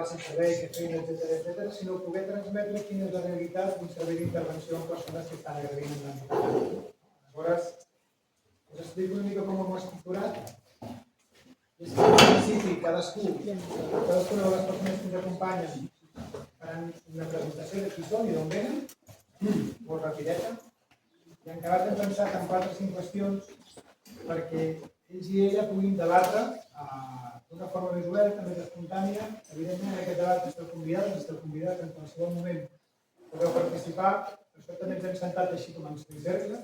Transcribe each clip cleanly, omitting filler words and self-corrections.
sense servei, què feina, etcètera, sinó poder transmetre quina és la realitat d'un servei d'intervenció amb persones que estan agredint en l'àmbit. Aleshores, us explico una mica com ho hem estructurat. És que en principi cadascuna de les persones que ens acompanyen faran una presentació de qui són i d'on venen, molt rapideta, i en acabat hem pensat en 4 o 5 qüestions perquè ells i ella puguin debatre d'una forma més oberta, més espontània. Evidentment, en aquest debat esteu convidats en qualsevol moment podeu participar. Per això també ens hem sentat així com en semicercle.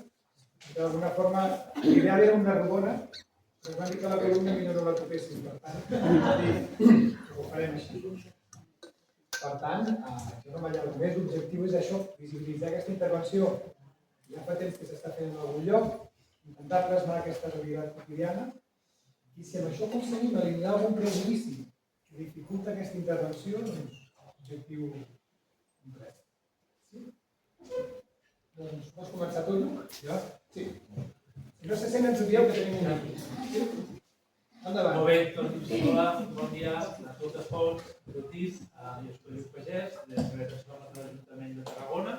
D'alguna forma, l'ideal era una rodona, però ens van dir que la columna millor no la topéssim, per tant, ho farem així. Per tant, això no m'ha llavors més. L'objectiu és això, visibilitzar aquesta intervenció. Ja fa temps que s'està fent en algun lloc, intentar plasmar aquesta realitat quotidiana, i si amb això aconseguim eliminar algun prejudici que dificulta aquesta intervenció, doncs, objectiu complet. Sí? Doncs, vols començar tu, Lluc? Jo? Sí. Si no se sent, ens ho dieu que tenim un amic. Sí? Endavant. Molt bé, doncs, hola, bon dia a totes tots, a tots. Jo soc Lluc Pagès, de la Secretaria de l'Ajuntament de Tarragona.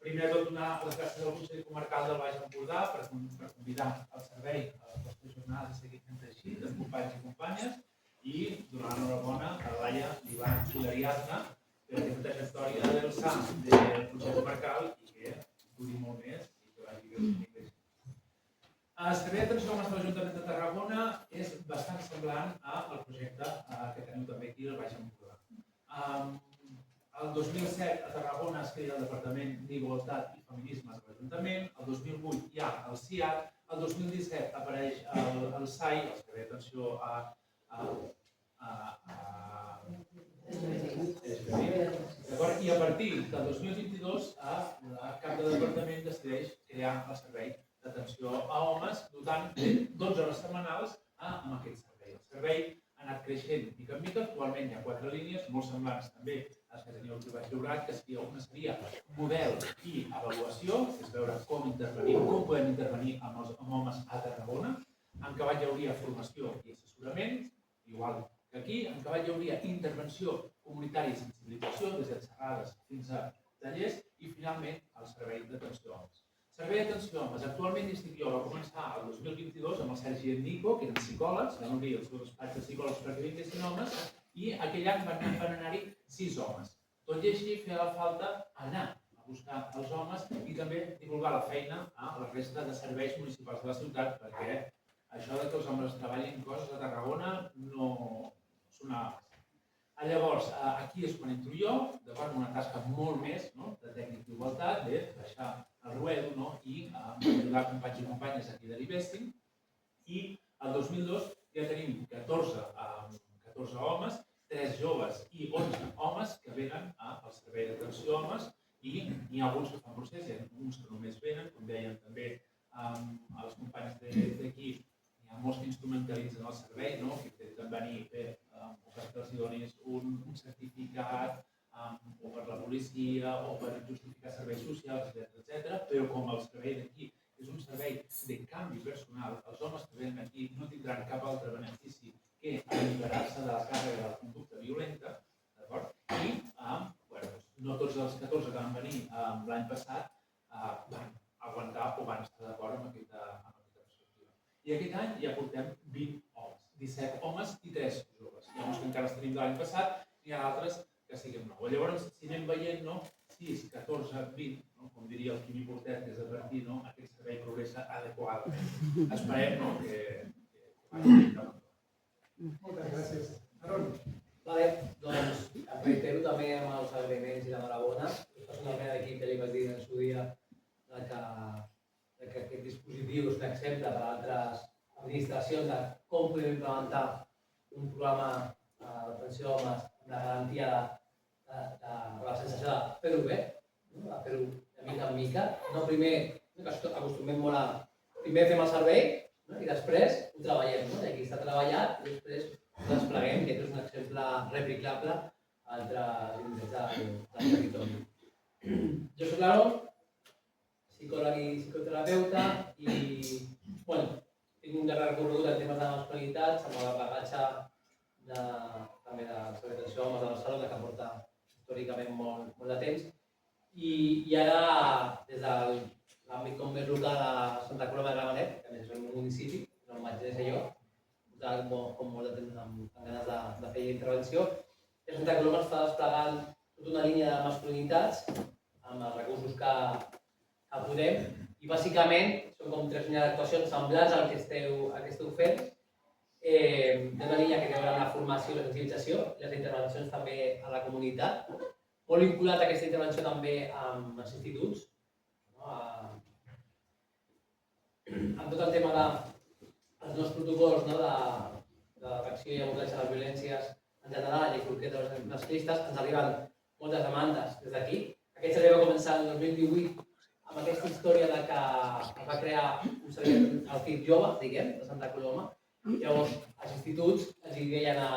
Primer de tot, donar les gràcies al Consell Comarcal del Baix Empordà per convidar al servei a les vostres jornades i seguir fent així, dels companys i companyes, i donar l'enhorabona a Laia, l'Ivan i l'Ariadna per aquesta trajectòria del SAM del Consell Comarcal i que duri molt més i que vagi bé. El servei d'atenció al nostre Ajuntament de Tarragona és bastant semblant al projecte que teniu també aquí al Baix Empordà. El 2007 a Tarragona es crea el Departament d'Igualtat i Feminismes de l'Ajuntament, el 2008 hi ha el CIAT, el 2017 apareix el SAI, el Servei d'Atenció i a partir del 2022 el cap de departament decideix crear el Servei d'Atenció a Homes, dotant de 12 hores setmanals amb aquest servei. El servei ha anat creixent mica en mica, actualment hi ha 4 línies, molt semblants també a les que tenia el Baix Llobregat, que una seria model i avaluació, que és veure com podem intervenir amb homes a Tarragona. En Cabat hi hauria formació i assessorament, igual que aquí. En Cabat hi hauria intervenció comunitària i sensibilització, des de xerrades fins a tallers, i finalment el servei d'atenció a homes. El servei d'atenció a homes, actualment institució, va començar el 2022 amb el Sergi i en Nico, que eren psicòlegs, van obrir els seus espais de psicòlegs perquè vinguessin homes, i aquell any van anar-hi 6 homes. Tot i així feia falta anar a buscar els homes i també divulgar la feina a la resta de serveis municipals de la ciutat, perquè això que els homes treballin coses a Tarragona no sonava. Llavors, aquí és quan entro jo, d'acord, una tasca molt més de tècnic d'igualtat, de baixar el ruedo i ajudar companys i companyes aquí de l'Ivesting. I el 2002 ja tenim 14 homes, 3 joves i 11 homes que venen al servei d'atenció a homes, i n'hi ha alguns que fan procés, hi ha uns que només venen, com deien també els companys d'aquí, hi ha molts que instrumentalitzen el servei, que intenten venir que els donis un certificat o per la policia o per justificar serveis socials, etc. Però com el servei d'aquí és un servei de canvi personal, els homes que venen aquí no tindran cap altre benefici que alliberar-se de la càrrega de la conducta violenta, d'acord? I no tots els 14 que van venir l'any passat van aguantar o van estar d'acord amb aquesta perspectiva. I aquest any ja portem 20 homes, 17 homes i 3 joves. Hi ha uns que encara els tenim de l'any passat, i hi ha altres que siguem nous. Llavors, si anem veient 6, 14, 20, com diria el Quimi Portet, des de partir, aquest servei progressa adequadament. Esperem que vagi bé. Moltes gràcies. Aron. Vale, doncs em reitero també amb els agraïments i l'enhorabona. Personalment aquí que li vaig dir en el seu dia que aquest dispositiu és un exemple per a altres administracions de com podem implementar un programa d'atenció a homes amb la garantia de la sensació de fer-ho bé, de fer-ho de mica en mica. No primer, que acostumem molt a primer fem el servei i després ho treballem. I aquí està treballat i després ho despleguem, que és un exemple replicable a altres indrets del territori. Jo soc l'Aaron, psicòleg i psicoterapeuta, i tinc un llarg recorregut en temes de masculinitats amb el bagatge de també del Servei d'Atenció a Homes de Barcelona, que porta històricament molt de temps. I ara, des de l'àmbit com més local a Santa Coloma de Gramenet, que a més és un municipi, no em vaig ser jo, com molt de temps amb ganes de fer intervenció, i Santa Coloma està desplegant tota una línia de masculinitats amb els recursos que podem, i bàsicament són com 3 línies d'actuacions semblants al que esteu fent. Hi ha una línia que té a veure amb la formació i la sensibilització, i les intervencions també a la comunitat, molt vinculat a aquesta intervenció també amb els instituts, amb tot el tema dels nous protocols de detecció i abordatge de les violències en general, la llei Forquet de les masclistes, ens arriben moltes demandes des d'aquí. Aquest servei va començar el 2018 amb aquesta història de que es va crear un servei al CIT jove, diguem, de Santa Coloma. Llavors, els instituts els deien a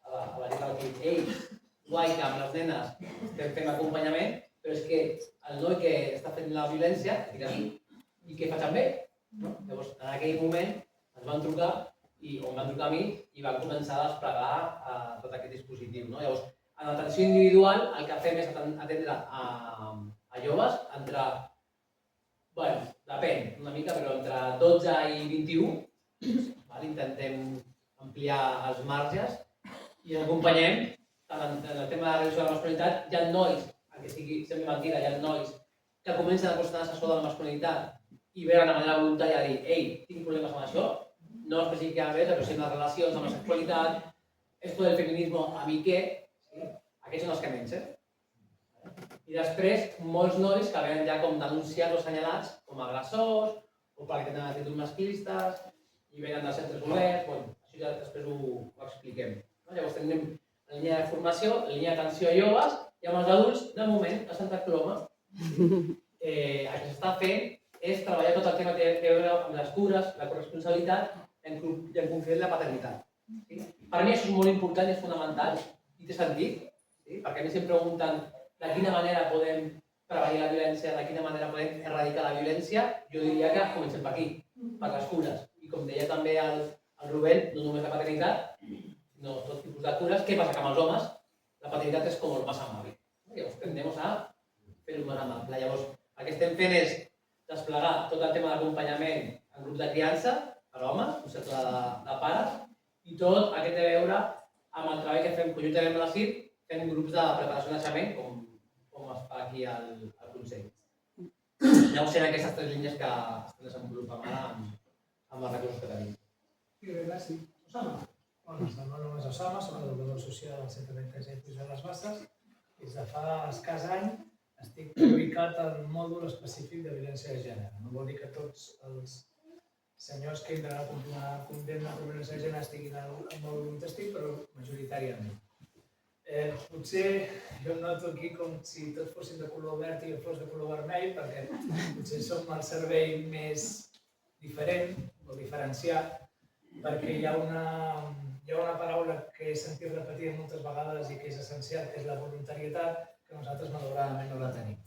la gent del CIT, ei, guai que amb les nenes estem fent acompanyament, però és que el noi que està fent la violència, i què faig amb ell? Llavors, en aquell moment ens van trucar, o em van trucar a mi, i van començar a desplegar tot aquest dispositiu. Llavors, en l'atenció individual, el que fem és atendre a joves entre, bueno, depèn una mica, però entre 12 i 21, intentem ampliar els marges i acompanyem. En el tema de la reducció de la masculinitat, hi ha nois, que sigui sempre mentida, hi ha nois que comencen a qüestionar l'assessor de la masculinitat i venen de manera voluntària a dir ei, tinc problemes amb això, no específicament, però sí amb les relacions, amb la sexualitat, esto del feminismo, a mi què? Aquests són els que menys, I després, molts nois que venen ja com denunciats o assenyalats com a agressors o perquè tenen actituds masclistes i venen dels centres oberts, això ja després ho expliquem. Llavors tenim la línia de formació, la línia d'atenció a joves i amb els adults, de moment, a Santa Coloma. El que s'està fent és treballar tot el tema que té a veure amb les cures, la corresponsabilitat i en concret la paternitat. Per mi això és molt important i és fonamental i té sentit, perquè a mi sempre pregunten de quina manera podem prevenir la violència, de quina manera podem erradicar la violència. Jo diria que comencem per aquí, per les cures. I com deia també el Rubén, no només la paternitat, no, tot tipus de cures. Què passa? Que amb els homes la paternitat és com el más amable. Llavors tendem a fer-ho més amable. Llavors el que estem fent és desplegar tot el tema d'acompanyament en grups de criança per homes, un cercle de pares, i tot aquest té a veure amb el treball que fem conjuntament amb la CIT, fent grups de preparació de naixement, com es fa aquí al Consell. Llavors seran aquestes 3 línies que estem desenvolupant ara amb els recursos que tenim. Gràcies. Osama. Bueno, el meu nom és Osama, soc educador social al Centre d'Interès i de les Basses. Des de fa escàs any estic ubicat al mòdul específic de violència de gènere. No vol dir que tots els senyors que entren a condemna per violència de gènere estiguin al mòdul on estic, però majoritàriament. Potser jo em noto aquí com si tots fossin de color verd i jo fos de color vermell, perquè potser som el servei més diferent o diferenciat, perquè hi ha una paraula que he sentit repetir moltes vegades i que és essencial, que és la voluntarietat, que nosaltres malauradament no la tenim.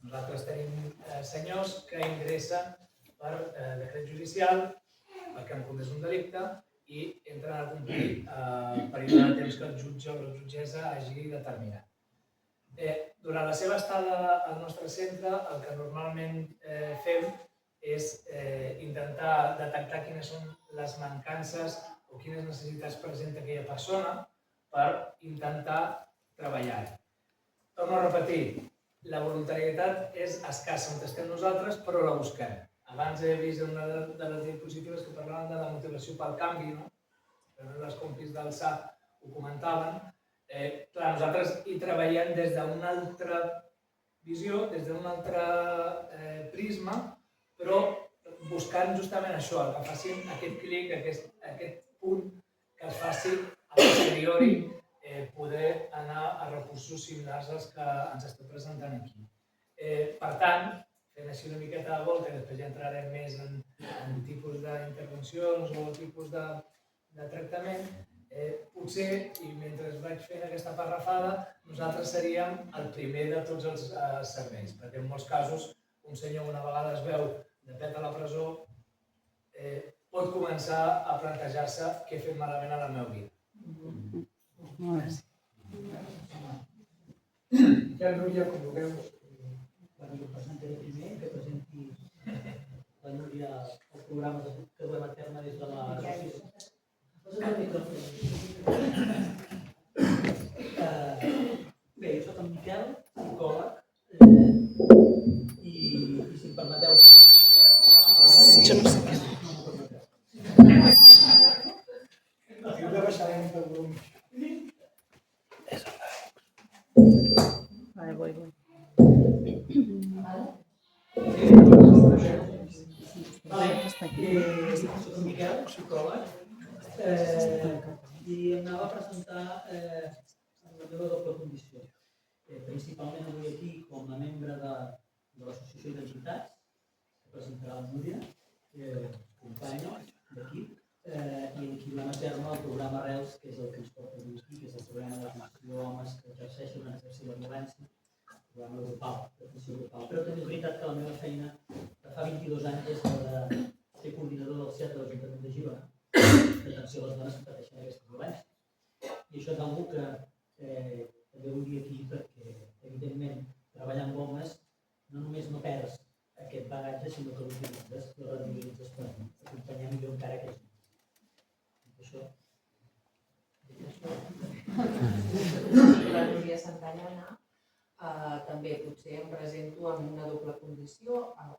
Nosaltres tenim senyors que ingressen per decret judicial, perquè han comès un delicte, i entren a complir el període de temps que el jutge o la jutgessa hagi determinat. Durant la seva estada al nostre centre, el que normalment fem és intentar detectar quines són les mancances o quines necessitats presenta aquella persona per intentar treballar-hi. Torno a repetir, la voluntarietat és escassa on estem nosaltres, però la busquem. Abans he vist una de les diapositives que parlaven de la motivació pel canvi, no? Les compis del SAP ho comentaven. Clar, nosaltres hi treballem des d'una altra visió, des d'un altre prisma, però buscant justament això, que facin aquest clic, aquest punt que es faci a posteriori poder anar a recursos similars als que ens estem presentant aquí. Per tant, fent així una miqueta de volta, i després ja entrarem més en tipus d'intervencions o tipus de tractament, potser, i mentre vaig fent aquesta parrafada, nosaltres seríem el primer de tots els serveis, perquè en molts casos un senyor una vegada es veu de pet a la presó, pot començar a plantejar-se què he fet malament a la meva vida. Ja, Núria, com vulgueu. Quan jo presentaré primer, que presenti la Núria el programa que duem a terme des de l'associació. Posa't el micròfon. Bé, jo soc en Miquel, psicòleg, i si em permeteu... Jo no sé què. Jo de baixarem el volum. Vale, voy. Soc en Miquel, psicòleg, i em anava a presentar la meva doble condició. Principalment avui aquí com a membre de l'associació d'entitats, que presentarà la Núria, companya d'equip, i en qui duem a terme el programa Arrels, que és el que ens porta avui aquí, que és el programa d'atenció a homes que exerceixen una exercir la violència, el programa grupal, d'atenció grupal. Però també és veritat que la meva feina de fa 22 anys és la de ser coordinador del CIAT de l'Ajuntament de Girona, d'atenció a les dones que pateixen aquesta violència. I això és una cosa que també vull dir aquí perquè, evidentment, treballar amb homes no només no perds aquest bagatge, sinó que l'utilitzes i el reutilitzes per acompanyar millor encara aquests homes. Això. La Núria Santallana, també potser em presento amb una doble condició,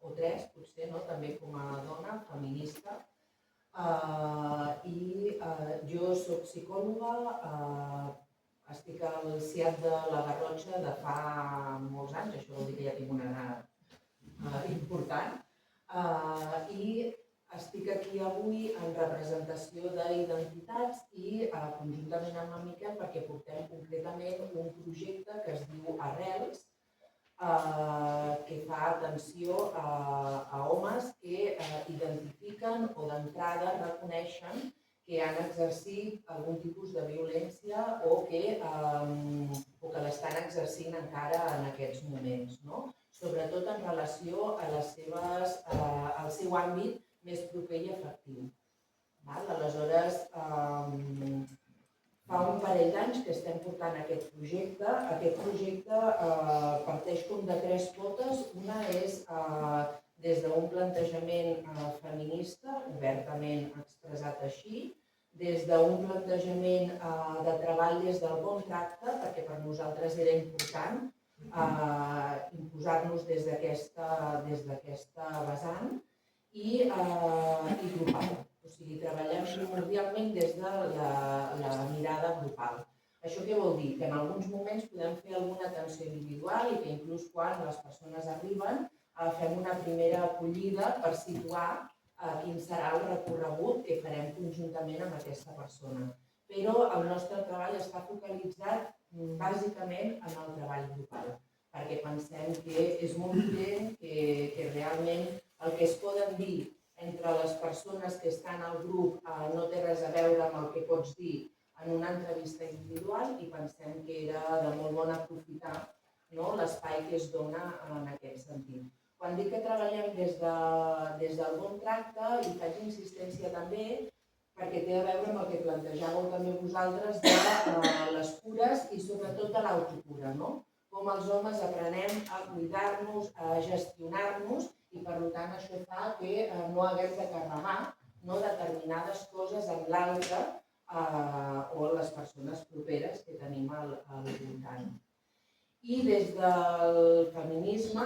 o tres, potser, no? També com a dona feminista. I jo soc psicòloga, estic al CIAT de la Garrotxa de fa molts anys, això vol dir que ja tinc una edat important, i estic aquí avui en representació d'identitats i conjuntament amb la Miquel perquè portem concretament un projecte que es diu Arrels, que fa atenció a homes que identifiquen o d'entrada reconeixen que han exercit algun tipus de violència o que l'estan exercint encara en aquests moments, no? Sobretot en relació al seu àmbit més proper i efectiu. Aleshores, fa un parell d'anys que estem portant aquest projecte. Aquest projecte parteix com de tres potes. Una és des d'un plantejament feminista, obertament expressat així, des d'un plantejament de treball des del bon tracte, perquè per nosaltres era important imposar-nos des d'aquesta vessant, i grupal. O sigui, treballem primordialment des de la mirada grupal. Això què vol dir? Que en alguns moments podem fer alguna atenció individual i que inclús quan les persones arriben fem una primera acollida per situar quin serà el recorregut que farem conjuntament amb aquesta persona. Però el nostre treball està focalitzat bàsicament en el treball grupal, perquè pensem que és molt evident que realment el que es poden dir entre les persones que estan al grup no té res a veure amb el que pots dir en una entrevista individual i pensem que era de molt bon aprofitar l'espai que es dona en aquest sentit. Quan dic que treballem des del bon tracte, i faig insistència també perquè té a veure amb el que plantejàveu també vosaltres de les cures i sobretot de l'autocura, no? Com els homes aprenem a cuidar-nos, a gestionar-nos i per tant això fa que no haguem de carregar determinades coses en l'altre o en les persones properes que tenim al voltant. I des del feminisme,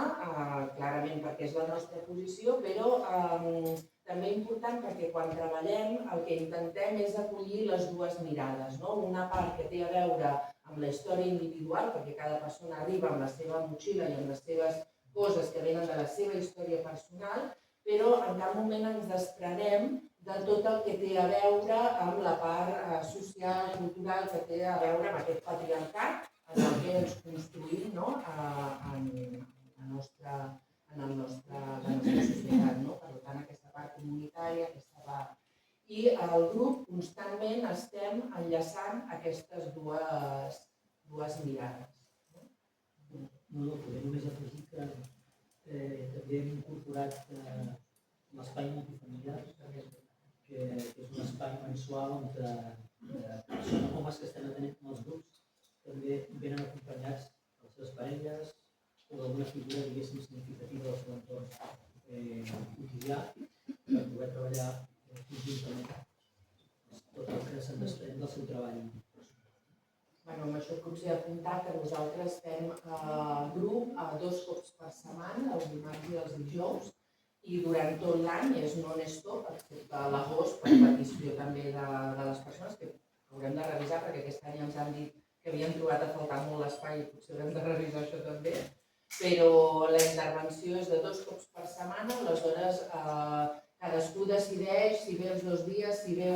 clarament perquè és la nostra posició, però també important perquè quan treballem el que intentem és acollir les dues mirades. Una part que té a veure amb la història individual, perquè cada persona arriba amb la seva motxilla i amb les seves coses que venen de la seva història personal, però en cap moment ens desprenem de tot el que té a veure amb la part social, cultural, que té a veure amb aquest patriarcat en el que ens construïm en la nostra societat. Per tant, aquesta part comunitària, aquesta part. I al grup constantment estem enllaçant aquestes dues mirades. No, podem només afegir que també hem incorporat l'espai multifamiliar, que és un espai mensual on homes que estem atenent en els grups també venen acompanyats de les seves parelles o d'alguna figura, diguéssim, significativa del seu entorn quotidià per poder treballar conjuntament tot el que se'n desprèn del seu treball. Amb això potser apuntar que nosaltres fem grup 2 cops per setmana, els dimarts i els dijous, i durant tot l'any és non-stop, excepte a l'agost, per petició també de les persones, que haurem de revisar, perquè aquest any ens han dit que havien trobat a faltar molt l'espai i potser haurem de revisar això també. Però la intervenció és de 2 cops per setmana, aleshores cadascú decideix si ve els 2 dies, si ve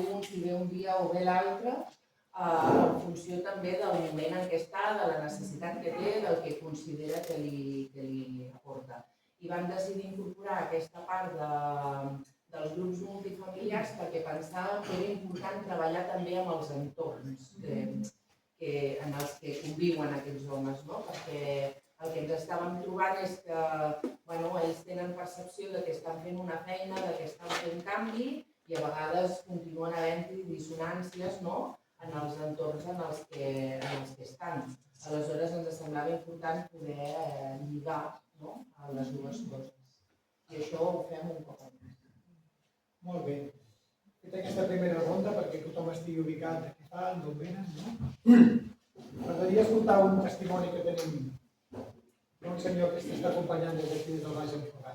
un dia o ve l'altre, en funció també del moment en què està, de la necessitat que té, del que considera que li aporta. I vam decidir incorporar aquesta part dels grups multifamiliars perquè pensàvem que era important treballar també amb els entorns en els que conviuen aquests homes, perquè el que ens estàvem trobant és que ells tenen percepció de que estan fent una feina, de que estan fent canvi i a vegades continuen havent-hi dissonàncies en els entorns en els que estan. Aleshores ens semblava important poder lligar les dues coses. I això ho fem un cop al mes. Molt bé. Feta aquesta primera ronda perquè tothom estigui ubicat de què fan, d'on venen, M'agradaria escoltar un testimoni que tenim d'un senyor que s'està acompanyant des d'aquí, des del Baix Empordà.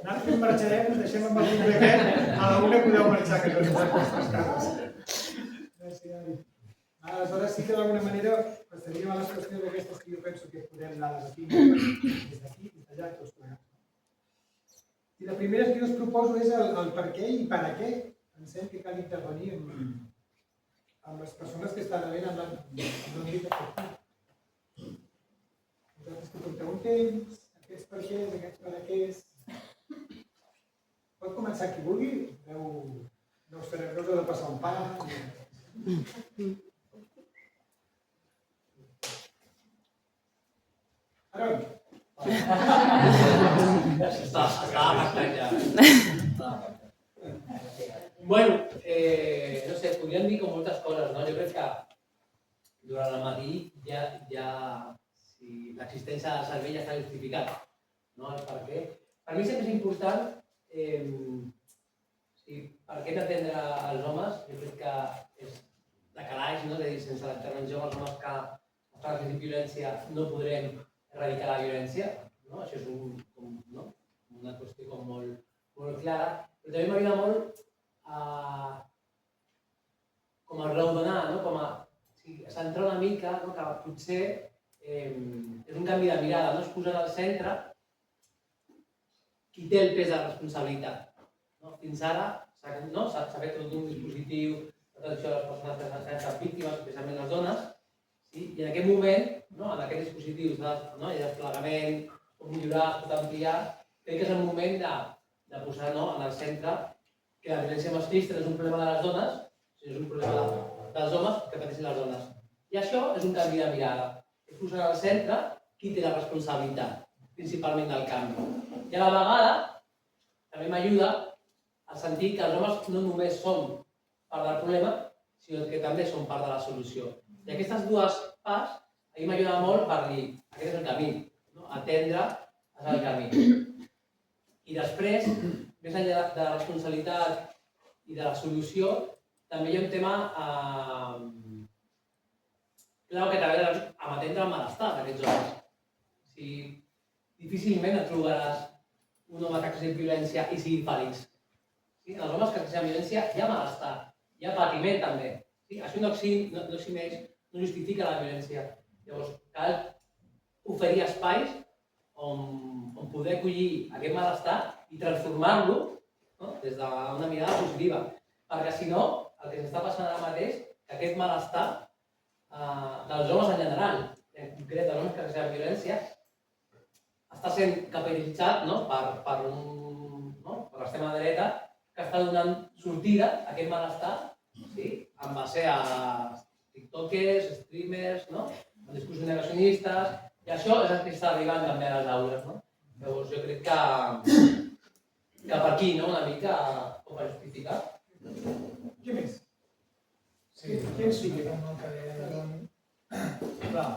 Nosaltres que marxarem, us deixem amb el llibre aquest, a la una podeu marxar, que no ens vostres cases. Gràcies. Aleshores sí que d'alguna manera passaríem a les qüestions d'aquestes que jo penso que podem anar debatint des d'aquí, des d'allà, tots plegats. I la primera que jo us proposo és el per què i per a què pensem que cal intervenir amb les persones que estan havent en l'àmbit afectiu. Vosaltres que porteu un temps, aquests per quès, aquests per a quès. Pot començar qui vulgui, no us fareu res de passar un pa. Aaron. Estava pactant ja. Bueno, no sé, podríem dir com moltes coses, no? Jo crec que durant el matí ja si si l'existència del servei ja està justificat. No? El per què. Per mi sempre és important per què hem d'atendre els homes. Jo crec que és de calaix, no? És a dir, sense l'intervenció dels homes que estan en violència no podrem erradicar la violència. No? Això és una qüestió com molt clara. Però també m'agrada molt com a raonar, no? Com a centrar una mica, no? Que potser és un canvi de mirada, no? Es posa al centre qui té el pes de la responsabilitat. No? Fins ara s'ha fet tot un dispositiu d'atenció a les persones que s'han estat víctimes, especialment les dones, i en aquest moment, no? En aquests dispositius de desplegament, pot millorar, pot ampliar, crec que és el moment de posar en el centre que la violència masclista no és un problema de les dones, sinó és un problema dels homes que pateixen les dones. I això és un canvi de mirada. És posar al centre qui té la responsabilitat, principalment del canvi. I a la vegada, també m'ajuda a sentir que els homes no només som part del problema, sinó que també som part de la solució. I aquestes dues parts, a mi m'ajuda molt per dir, aquest és el camí, no? Atendre és el camí. I després, més enllà de la responsabilitat i de la solució, també hi ha un tema clau que té a veure amb atendre el malestar d'aquests homes. Difícilment et trobaràs un home que exerceix violència i sigui feliç. En els homes que exerceixen violència hi ha malestar, hi ha patiment també. Això no eximeix, no justifica la violència. Llavors, cal oferir espais on poder acollir aquest malestar i transformar-lo des d'una mirada positiva. Perquè si no, el que s'està passant ara mateix, que aquest malestar dels homes en general, en concret dels homes que exerceixen violència, està sent capitalitzat per l'extrema dreta que està donant sortida a aquest malestar en base a tiktokers, streamers, amb discursos negacionistes, i això és el que està arribant també a les aules. Llavors jo crec que per aquí una mica ho per justificar. Què més? Sí, amb el que deia. Clar,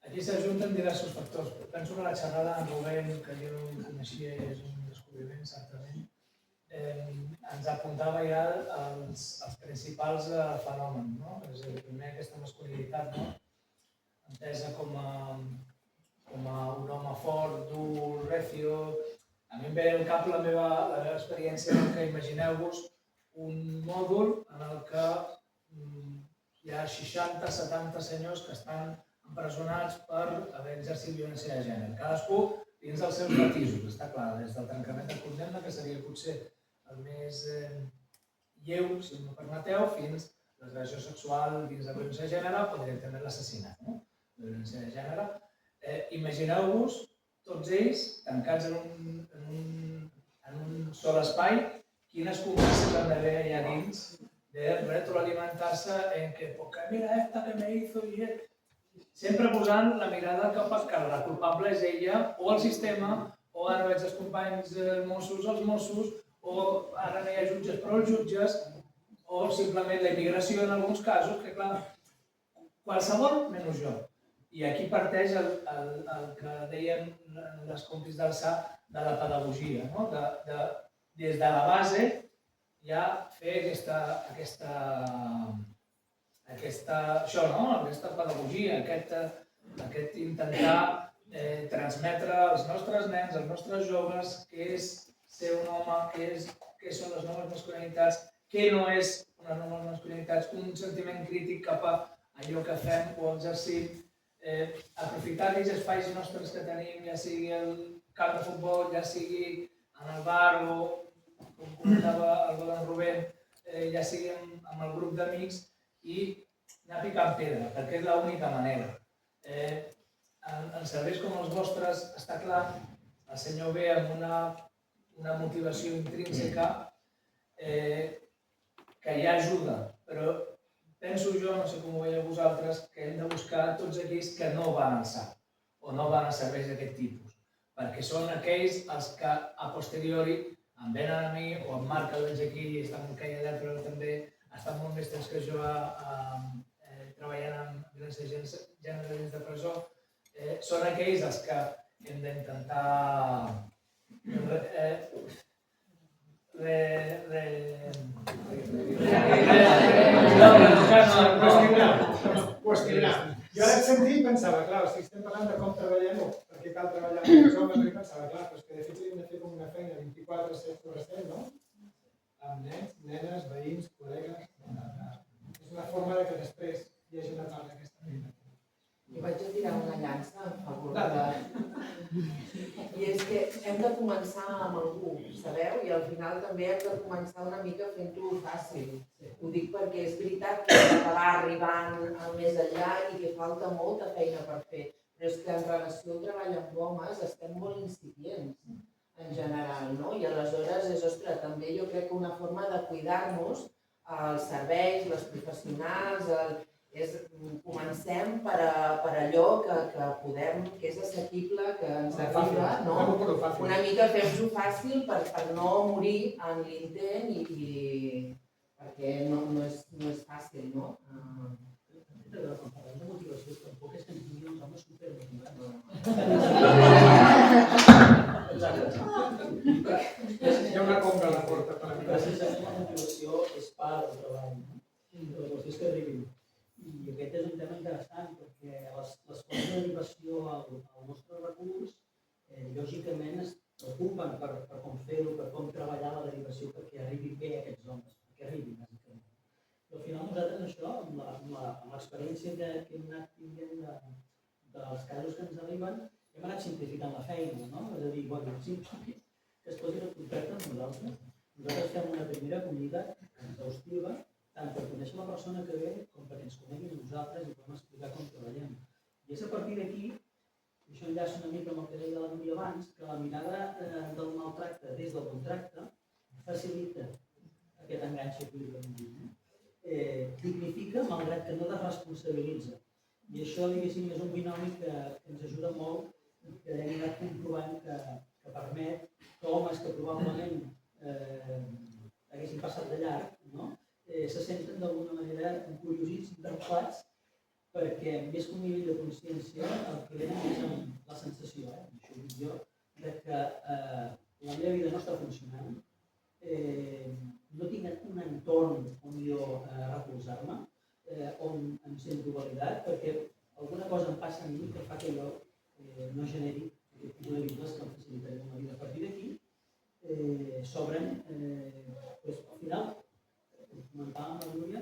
aquí s'ajunten diversos factors. Penso que la xerrada en Rubén, que jo no coneixia i és un descobriment, certament, ens apuntava ja els principals fenòmens, no? És a dir, primer aquesta masculinitat, entesa com a un home fort, dur, recio. A mi em ve al cap la meva experiència en què imagineu-vos un mòdul en el que hi ha 60-70 senyors que estan empresonats per haver exercit violència de gènere. Cadascú dins dels seus matisos, està clar, des del trencament de condemna, que seria potser el més lleu, si m'ho permeteu, fins a l'agressió sexual dins de violència de gènere o directament l'assassinat, no? La violència de gènere. Imagineu-vos tots ells tancats en un sol espai, quines converses han d'haver allà dins de retroalimentar-se en que, porque mira esta que me hizo y sempre posant la mirada cap a que la culpable és ella o el sistema, o ara veig els companys Mossos, els Mossos, o ara no hi ha jutges però els jutges, o simplement la immigració en alguns casos, que clar, qualsevol menys jo. I aquí parteix el que deien les compis d'Alçà de la pedagogia, des de la base ja fer aquesta pedagogia, aquest intentar transmetre als nostres nens, als nostres joves, què és ser un home, què són les noves masculinitats, què no és unes noves masculinitats, un sentiment crític cap a allò que fem o exercim, aprofitar aquells espais nostres que tenim, ja sigui el camp de futbol, ja sigui en el bar o, com comentava el bon Rubén, ja sigui amb el grup d'amics i anar picant pedra, perquè és l'única manera. En serveis com els vostres, està clar, el senyor ve amb una motivació intrínseca que ja ajuda, però penso jo, no sé com ho veieu vosaltres, que hem de buscar tots aquells que no van al SAP o no van a serveis d'aquest tipus, perquè són aquells els que a posteriori em venen a mi o en Marc, el veig aquí, està molt calladet, però també ha estat molt més temps que jo treballant amb violència de gènere dins de presó, són aquells els que hem d'intentar qüestionar. Jo ara et sentia i pensava, clar, si estem parlant de com treballem o per què cal treballar amb els homes, i pensava, clar, però és que de fet hem de fer com una feina 24/7/7, no? Amb nens, nenes, veïns, col·legues... És una forma que després hi hagi una part d'aquesta feina. Jo vaig a tirar una llança en favor de... I és que hem de començar amb algú, sabeu? I al final també hem de començar una mica fent-ho fàcil. Ho dic perquè és veritat que hem d'acabar arribant al més enllà i que falta molta feina per fer. Però és que en relació al treball amb homes estem molt incipients en general, no? I aleshores és, ostres, també jo crec que una forma de cuidar-nos els serveis, les professionals, comencem per allò que podem, que és assequible, que ens arriba, no? Una mica fem-ho fàcil per no morir en l'intent perquè no és fàcil, no? Quan parlem de motivació, tampoc és que ens diguin els homes supermotivats. Hi ha una compra a la porta per a mi. Precisament la motivació és part del treball, de la qüestió és que arribin. I aquest és un tema interessant perquè les fonts de derivació al nostre recurs lògicament es preocupen per com fer-ho, per com treballar la derivació perquè arribi bé a aquests homes, perquè arribin bàsicament. Però al final nosaltres això, amb l'experiència que hem anat tinguent dels casos que ens arriben, hem anat simplificant la feina, no? És a dir, que es posin en contacte amb nosaltres. Nosaltres fem una primera acollida exhaustiva tant per conèixer la persona que ve com perquè ens coneguin a nosaltres i podem explicar com treballem. I és a partir d'aquí, i això enllaça una mica amb el que deia la Núria abans, que la mirada del maltracte des del contracte facilita aquest enganxe que li vam dir. Dignifica, malgrat que no desresponsabilitza. I això, diguéssim, és un binomi que ens ajuda molt, que hem anat comprovant que permet que homes que probablement haguessin passat de llarg, no? Se senten d'alguna manera encuriosits, interpel·lats, perquè més que un nivell de consciència el que venen és amb la sensació, això ho dic jo, que la meva vida no està funcionant, no tinc un entorn on jo recolzar-me, on em sento validat, perquè alguna cosa em passa a mi que fa que jo no generi aquest tipus de vincles que em facilitarien la vida. A partir d'aquí s'obren, al final, comentàvem la Núria,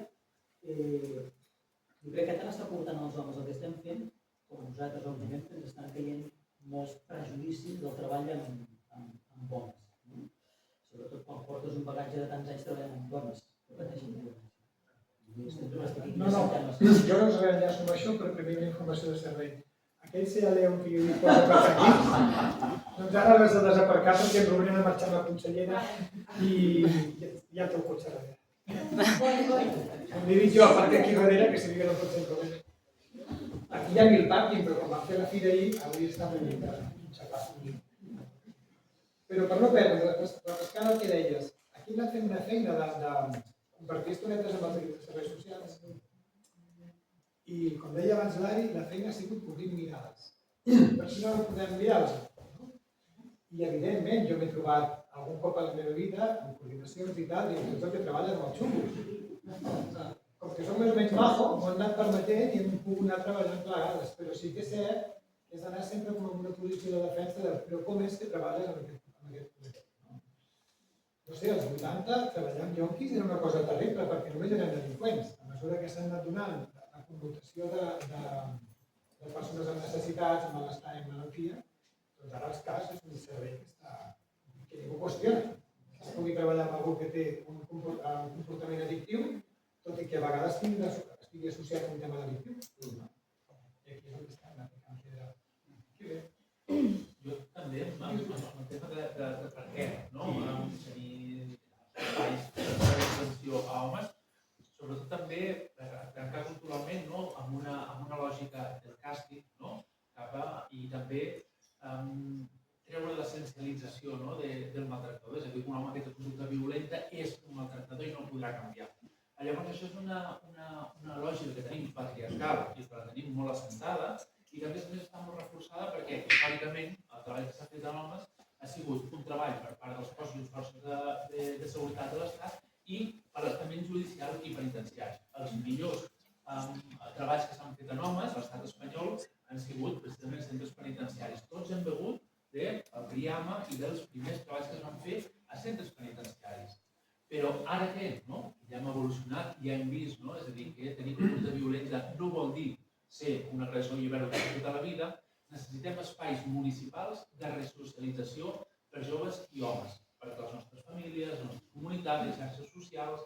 jo crec que tant està portant als homes el que estem fent, com a nosaltres, òbviament, que ens estan caient molts prejudicis del treball amb dones. Sobretot quan portes un bagatge de tants anys treballant amb dones, que pateixen violència. No, jo no us enllaço amb això, però primer una informació de servei. Aquell sea León que jo li poso per aquí, doncs ara l'has de desaparcar perquè ens obrien a marxar amb la consellera i ja té el cotxe darrere. Li dic jo, perquè aquí darrere, que sabia que no pot ser problema. Aquí hi ha mil pàrquing, però quan vam fer la fira ahir, avui està molt limitat. Però per no perdre, repescant el que deies, aquí hem anat fent una feina de compartir estonetes amb els equips de serveis socials. I, com deia abans l'Ari, la feina ha sigut cobrir mirades. Per si no podem mirar-los. I, evidentment, jo m'he trobat algun cop a la meva vida amb coordinacions i tal, i tots els que treballen amb el xungo. Com que som més o menys majo, m'ho han anat permetent i hem pogut anar treballant plegades. Però sí que és cert que és d'anar sempre com en una posició de defensa de però com és que treballes amb aquest projecte. No sé, als 80 treballar amb ionquis era una cosa terrible perquè només eren delinqüents. A mesura que s'han anat donant la connotació de persones amb necessitats, amb malestar i malaltia, doncs ara els casos és un servei que ningú qüestiona. Es pugui treballar amb algú que té un comportament addictiu, tot i que a vegades estigui associat a un tema delictiu. I aquí és on estem aplicant federal. Que bé. Jo també, amb el tema de per què, no? Tenir espais d'atenció a homes, sobretot també trencar culturalment amb una lògica del càstig, i també treure l'essencialització del maltractador, és a dir, un home que té conducta violenta és un maltractador i no podrà canviar. Llavors, això és una lògica que tenim patriarcal i que la tenim molt assentada i que a més està molt per part dels cossos i forces de seguretat de l'Estat i per l'estament judicial i penitenciari. Els millors treballs que s'han fet en homes a l'estat espanyol han sigut precisament els centres penitenciaris. Tots han begut del PRIAMA i dels primers treballs que es van fer a centres penitenciaris. Però ara què? Ja hem evolucionat, ja hem vist, és a dir, que tenir un de violència no vol dir ser un agressor i haver-ho fet tota la vida. Necessitem espais municipals de resocialització per joves i homes, perquè les nostres famílies, les nostres comunitats, les xarxes socials,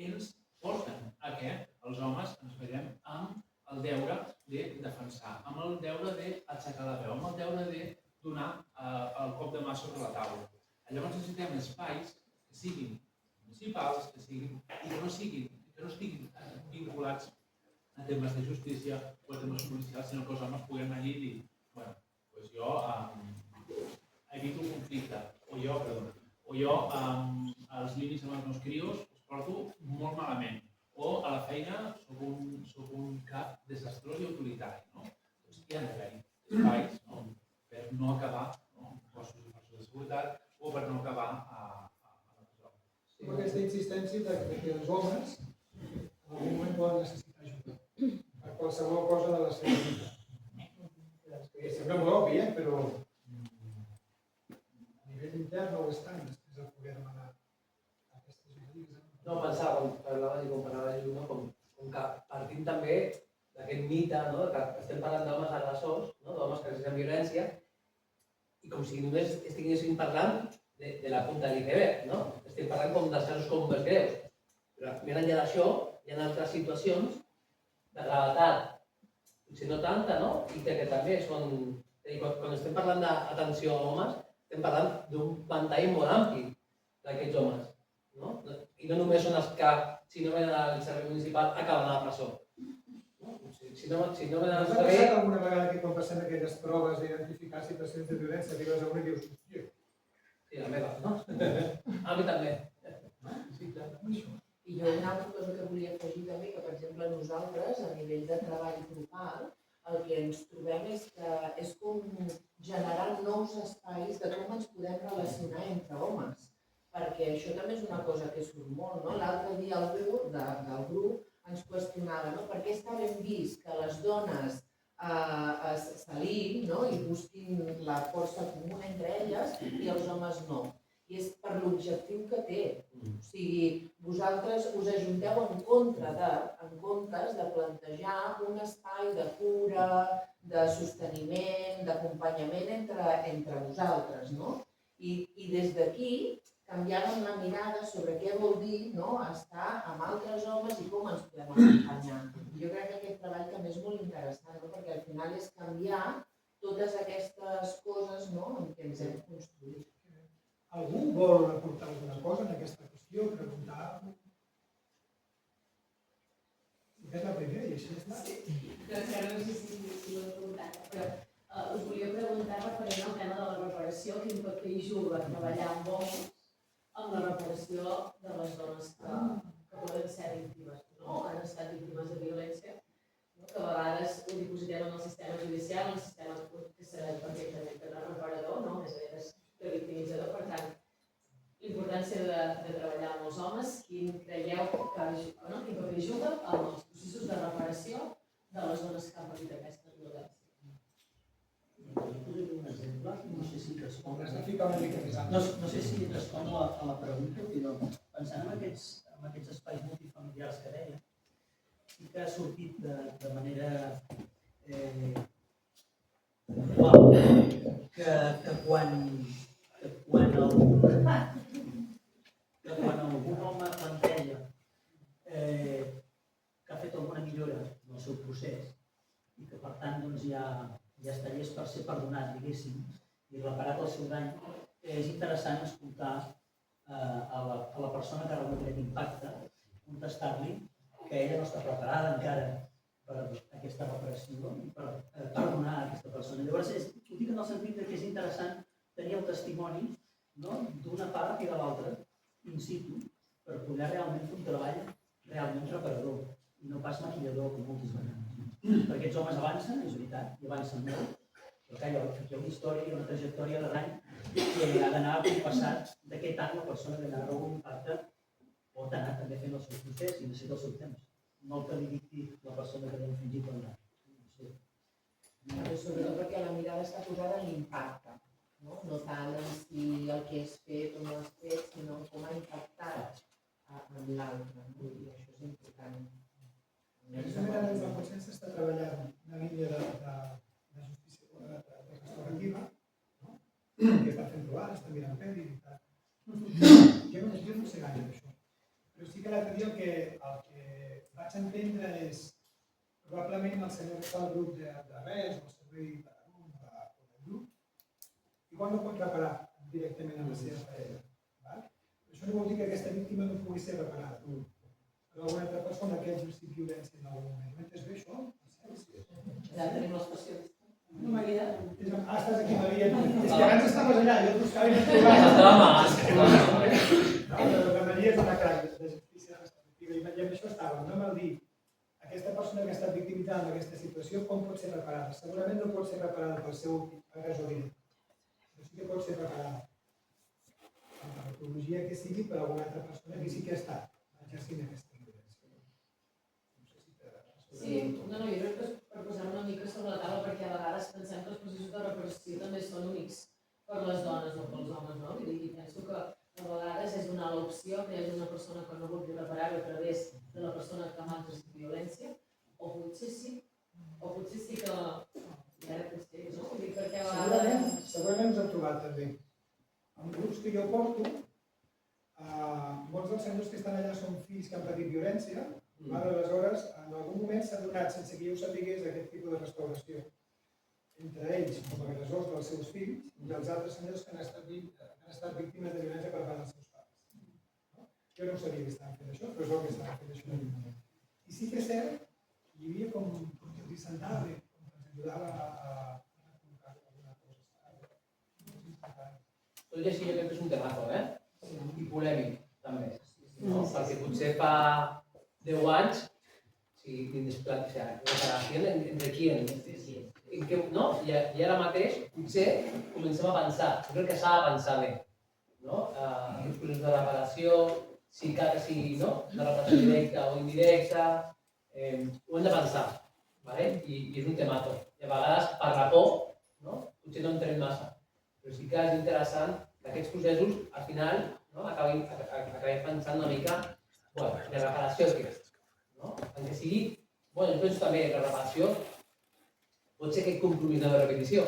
ens porten a que els homes ens veiem amb el deure de defensar, amb el deure d'aixecar la veu, amb el deure de donar el cop de mà sobre la taula. Llavors necessitem espais que siguin municipals, i que no estiguin vinculats a temes de justícia o a temes policials, sinó que els homes puguem anar allí i dir, bueno, doncs jo evito un conflicte, o jo els límits amb els meus crios els porto molt malament, o a la feina soc un cap desastrós i autoritari. Doncs hi ha d'haver-hi espais per no acabar amb cossos i forces de seguretat o per no acabar a la presó. Amb aquesta insistència que els homes en algun moment poden necessitar ajuda per qualsevol cosa de la seva vida. Que sembla molt obvi, però a nivell intern no ho és tant, després de poder demanar aquestes ajudes. No, pensava, quan parlaves i comparaves ajuda, com que partim també d'aquest mite, que estem parlant d'homes agressors, d'homes que exerceixen violència, i com si només estiguéssim parlant de la punta de l'iceberg, estem parlant com dels casos com més greus. Però més enllà d'això, hi ha altres situacions de gravetat, potser no tanta, i que també són... Quan estem parlant d'atenció a homes, estem parlant d'un ventall molt ampli d'aquests homes. I no només són els que, si no venen al servei municipal, acaben a la presó. Si no venen al T'ha servei... passat alguna vegada que quan passen aquelles proves d'identificar situacions de violència arribes a una i dius, hòstia, Sí, la meva, no? A mi també. sí, clar, I jo una altra cosa que volia afegir també, que per exemple nosaltres, a nivell de treball grupal, el que ens trobem és que és com generar nous espais de com ens podem relacionar entre homes. Perquè això també és una cosa que surt molt, no? L'altre dia algú del grup ens qüestionava, no? Per què està ben vist que les dones s'aliïn i busquin la força comuna entre elles i els homes no? I és per l'objectiu que té. O sigui, vosaltres us ajunteu en comptes de plantejar un espai de cura, de sosteniment, d'acompanyament entre vosaltres, no? I des d'aquí canviàvem la mirada sobre què vol dir estar amb altres homes i com ens podem acompanyar. I jo crec que aquest treball també és molt interessant, perquè al final és canviar totes aquestes coses en què ens hem construït. algú vol aportar alguna cosa en aquesta qüestió, preguntar? És la primera i així està. Encara no sé si ho he preguntat, però us volia preguntar referent al tema de la reparació, quin paper hi juga treballar amb homes amb la reparació de les dones que poden ser víctimes, han estat víctimes de violència, que a vegades ho dipositem en el sistema judicial, en el sistema que sabem perfectament que no és reparador, més aviat és revictimitzador. Per tant, l'importància de treballar amb els homes, quin creieu que quin paper juga en els processos de reparació de les dones que han patit aquesta violència. Un exemple, no sé si respon Has de ficar una mica més ampli. no sé si respon a la pregunta, però pensant en aquests espais multifamiliars que deia, sí que ha sortit de manera que quan algun home planteja que ha fet alguna millora en el seu procés i que per tant ja estaria per ser perdonat, diguéssim, i reparat el seu dany, és interessant escoltar a la persona que ha rebut aquest impacte, contestar-li que ella no està preparada encara per aquesta reparació i per perdonar aquesta persona. Llavors, ho dic en el sentit que és interessant tenir el testimoni d'una part i de l'altra, in situ, per poder realment fer un treball realment reparador i no pas maquillador, com moltes vegades. Perquè aquests homes avancen, és veritat, i avancen molt, Però clar, hi ha una història, hi ha una trajectòria de l'any que ha d'anar compassat de què tant la persona que narra un impacte pot anar també fent el seu procés i necessita el seu temps. No el que li dicti la persona que li ha infringit el danys. Sobretot perquè la mirada està posada en l'impacte, no tant en si el que és fet o no és fet, sinó com ha impactat en l'altre, i això és important. Precisament ara des del Consell s'està treballant una línia de justícia restaurativa, que està fent trobar, està mirant pel·li i tal. Jo no sé gaire d'això, però sí que l'altre dia el que vaig entendre és probablement el senyor que fa el grup de res o el servei de del grup, igual no pot reparar directament amb la seva feina. Això no vol dir que aquesta víctima no pugui ser reparada. Però alguna altra persona que ha exercit violència en algun moment. M'entens bé això? Ja tenim l'especialista. No, Maria. Estàs aquí, Maria. És que abans estaves allà, jo et buscava i no et trobava. La Maria és una crac de justícia restaurativa i amb això estàvem. No m'ha dit aquesta persona que ha estat victimitzada en aquesta situació, com pot ser reparada? Segurament no pot ser reparada pel seu agressor directe, però sí que pot ser reparada amb la patologia que sigui per alguna altra persona que sí que ha estat exercint aquesta violència. Sí, no, jo crec que és per posar una mica sobre la taula, perquè a vegades pensem que els processos de reparació també són únics per les dones o pels homes, no? I penso que a vegades és donar l'opció que hi hagi una persona que no vulgui reparar-ho a través de la persona que m'ha exercit violència, o potser sí que... I ara potser, no? Perquè a vegades... Segurament us heu trobat també. En grups que jo porto, molts dels senyors que estan allà són fills que han patit violència, aleshores en algun moment s'ha donat, sense que jo ho sapigués, aquest tipus de restauració entre ells com a agressors dels seus fills i els altres senyors que han estat víctimes de violència per part dels seus pares. Jo no ho sabia que estaven fent això, però és el que estaven fent això. I sí que és cert, hi havia com que sentava bé, com que ens ajudava a col·locar alguna cosa. Tot i així jo crec que és un temazo, i polèmic, també. Perquè potser fa 10 anys, reparació entre qui? I ara mateix potser comencem a pensar, jo crec que s'ha de pensar bé, aquests processos de reparació, si de reparació directa o indirecta, ho hem de pensar, i és un temazo. I a vegades, per la por, potser no entenem massa, però sí que és interessant que aquests processos, al final, acabem pensant una mica de reparació què és. En que sigui, jo penso també que la reparació pot ser aquest compromís de repetició.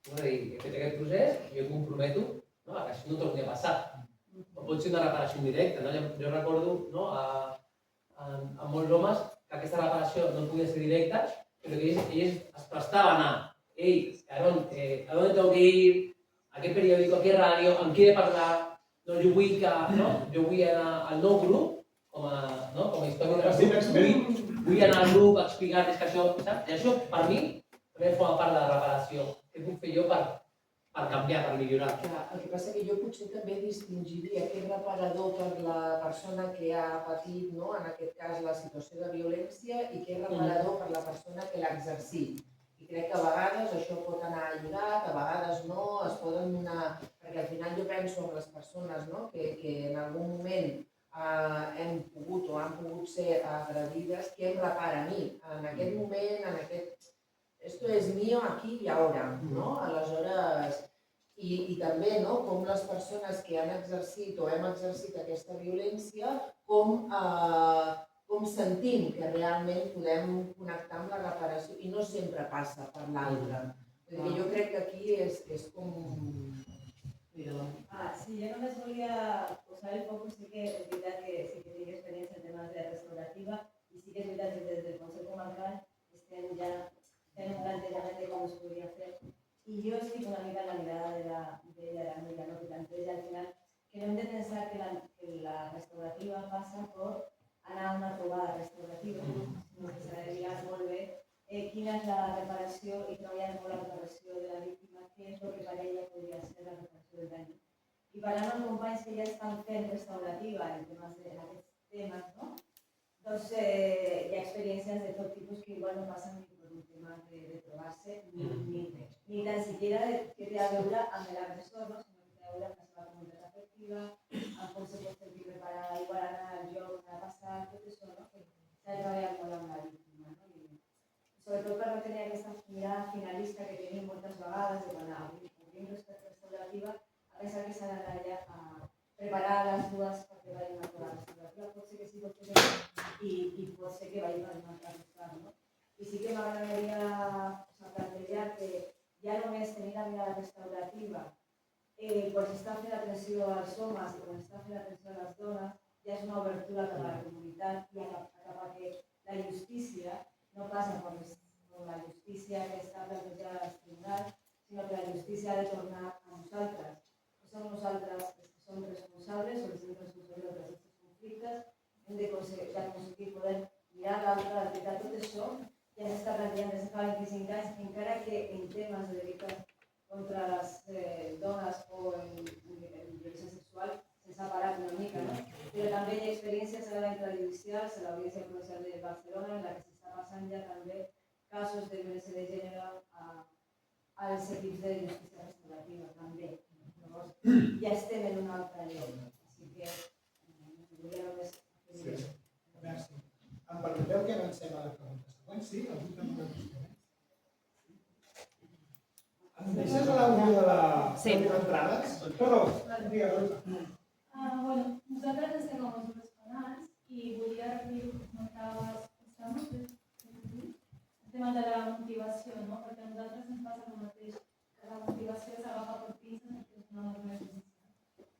És a dir, he fet aquest procés i jo em comprometo que això no torni a passar. O pot ser una reparació indirecta. Jo recordo a molts homes que aquesta reparació no podia ser directa, però que ells es prestaven a anar. Ei, Aaron, ¿a dónde tengo que ir? ¿A qué periódico? ¿A qué radio? ¿En qué he de parlar? Jo vull anar al nou grup com a història del grup, vull anar al grup a explicar-los que això, saps? I això, per mi, també forma part de la reparació. Què puc fer jo per canviar, per millorar? El que passa que jo potser també distingiria aquest reparador per la persona que ha patit, en aquest cas, la situació de violència i aquest reparador per la persona que l'ha exercit. I crec que a vegades això pot anar lligat, a vegades no, es poden donar... Perquè al final jo penso en les persones que en algun moment hem pogut o han pogut ser agredides, què em repara a mi? En aquest moment, en aquest... Esto es mío aquí y ahora, no? Aleshores, i també com les persones que han exercit o hem exercit aquesta violència, com sentim que realment podem connectar amb la reparació i no sempre passa per l'altre. Jo crec que aquí és com... Sí, jo només volia posar el focus, sí que és veritat que sí que tinc experiència en temes de restaurativa i sí que és veritat que des del Consell Comarcal estem ja fent un plantejament de com es podria fer. I jo estic una mica en la mirada de la Núria, que planteja al final que no hem de pensar que la restaurativa passa per anar a una trobada restaurativa, sinó que s'ha de mirar molt bé quina és la reparació i treballar molt la reparació de la víctima, què és el que per ella podria ser la reparació del dany. I parlant amb companys que ja estan fent restaurativa en aquests temes, doncs hi ha experiències de tot tipus que igual no passen ni per un tema temas de trobar-se, ni tan siquiera que té a veure amb l'agressor, no? Sinó que té a veure amb la seva comunitat afectiva, amb com se pot sentir preparada, igual anar al lloc, anar a passar, tot això, no? Que s'ha de treballar molt amb la víctima, no? I sobretot per no tenir aquesta mirada finalista que tenim moltes vegades, de quan obrim respecte restaurativa, a pensar que s'ha d'anar allà a preparar les dues perquè vagin a la restaurativa. Pot ser que sí, pot ser que no, i pot ser que vagin a un altre costat, no? I sí que m'agradaria plantejar que ja només tenir la mirada restaurativa quan s'està fent atenció als homes i quan s'està fent atenció a les dones ja és una obertura cap a la comunitat i cap a que la justícia no passa per la justícia que està plantejada als tribunals, sinó que la justícia ha de tornar a nosaltres. Que som nosaltres els que som responsables o els que som responsables d'aquests conflictes, hem d'aconseguir poder mirar l'altre, la veritat, tot això ja s'està plantejant des de fa 25 anys, encara que en temes de delictes contra les dones o en violència sexual s'ha parat una mica, no? Però també hi ha experiències a l'àmbit judicial, a l'Audiència Provincial de Barcelona, en la que s'està passant ja també casos de violència de gènere als equips de justícia restaurativa, també. Llavors, ja estem en un altre lloc, així que volia només afegir això. Merci. Em permeteu que avancem a la pregunta següent? Sí? Algú té una qüestió més? Em deixes l'àudio de les entrades? Perdó, digues. Nosaltres estem a mesures penals i volia referir el que comentaves el tema de la motivació, no? Perquè a nosaltres ens passa el mateix, que la motivació s'agafa per pinces perquè és una norma judicial.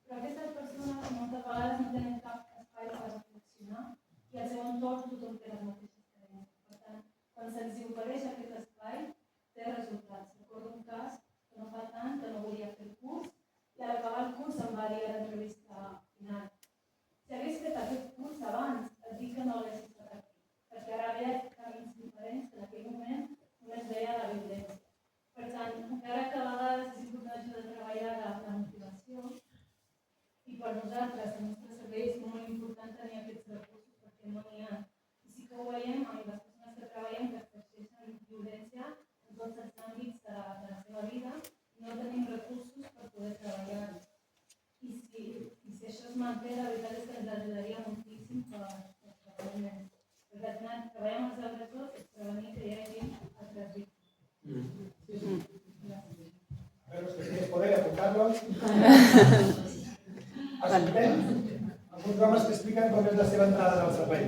Però aquestes persones moltes vegades no tenen cap espai per reflexionar i al seu entorn tothom té les mateixes creences. Per tant, quan se'ls ofereix aquest espai, té resultats. Recordo un cas que no fa tant, que no volia fer el curs, i a l'acabar el curs em va dir a l'entrevista final: si hagués fet aquest curs abans, et dic que no l'hagués estat aquí, perquè ara veia camins diferents que en aquell moment només veia la violència. Per tant, encara que a vegades és important això de treballar la motivació, i per nosaltres, el nostre servei, és molt important tenir aquests recursos perquè no n'hi ha. I sí que ho veiem amb les persones que treballem que exerceixen violència en tots els àmbits de la seva vida i no tenim recursos per poder treballar-ho. I si això es manté, la veritat és que ens ajudaria moltíssim per treballar més. Perquè al final, treballar amb els agressors és prevenir que hi hagi altres víctimes. A veure, si tienes poder, apuntarlo. Escoltem alguns homes que expliquen com és la seva entrada en el servei.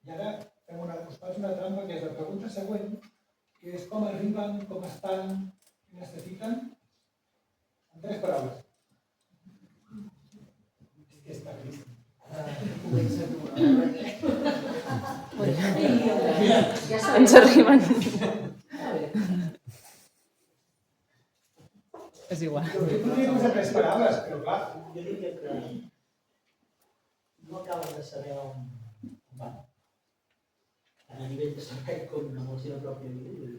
I ara us faig una trampa, que és la pregunta següent, que és com arriben, com estan, què necessiten, en 3 paraules. És que està trist. Ens arriben. És igual. Jo podria posar 3 paraules, però clar. Jo diria que no acaben de saber on van. Tant a nivell de servei com amb la seva pròpia vida.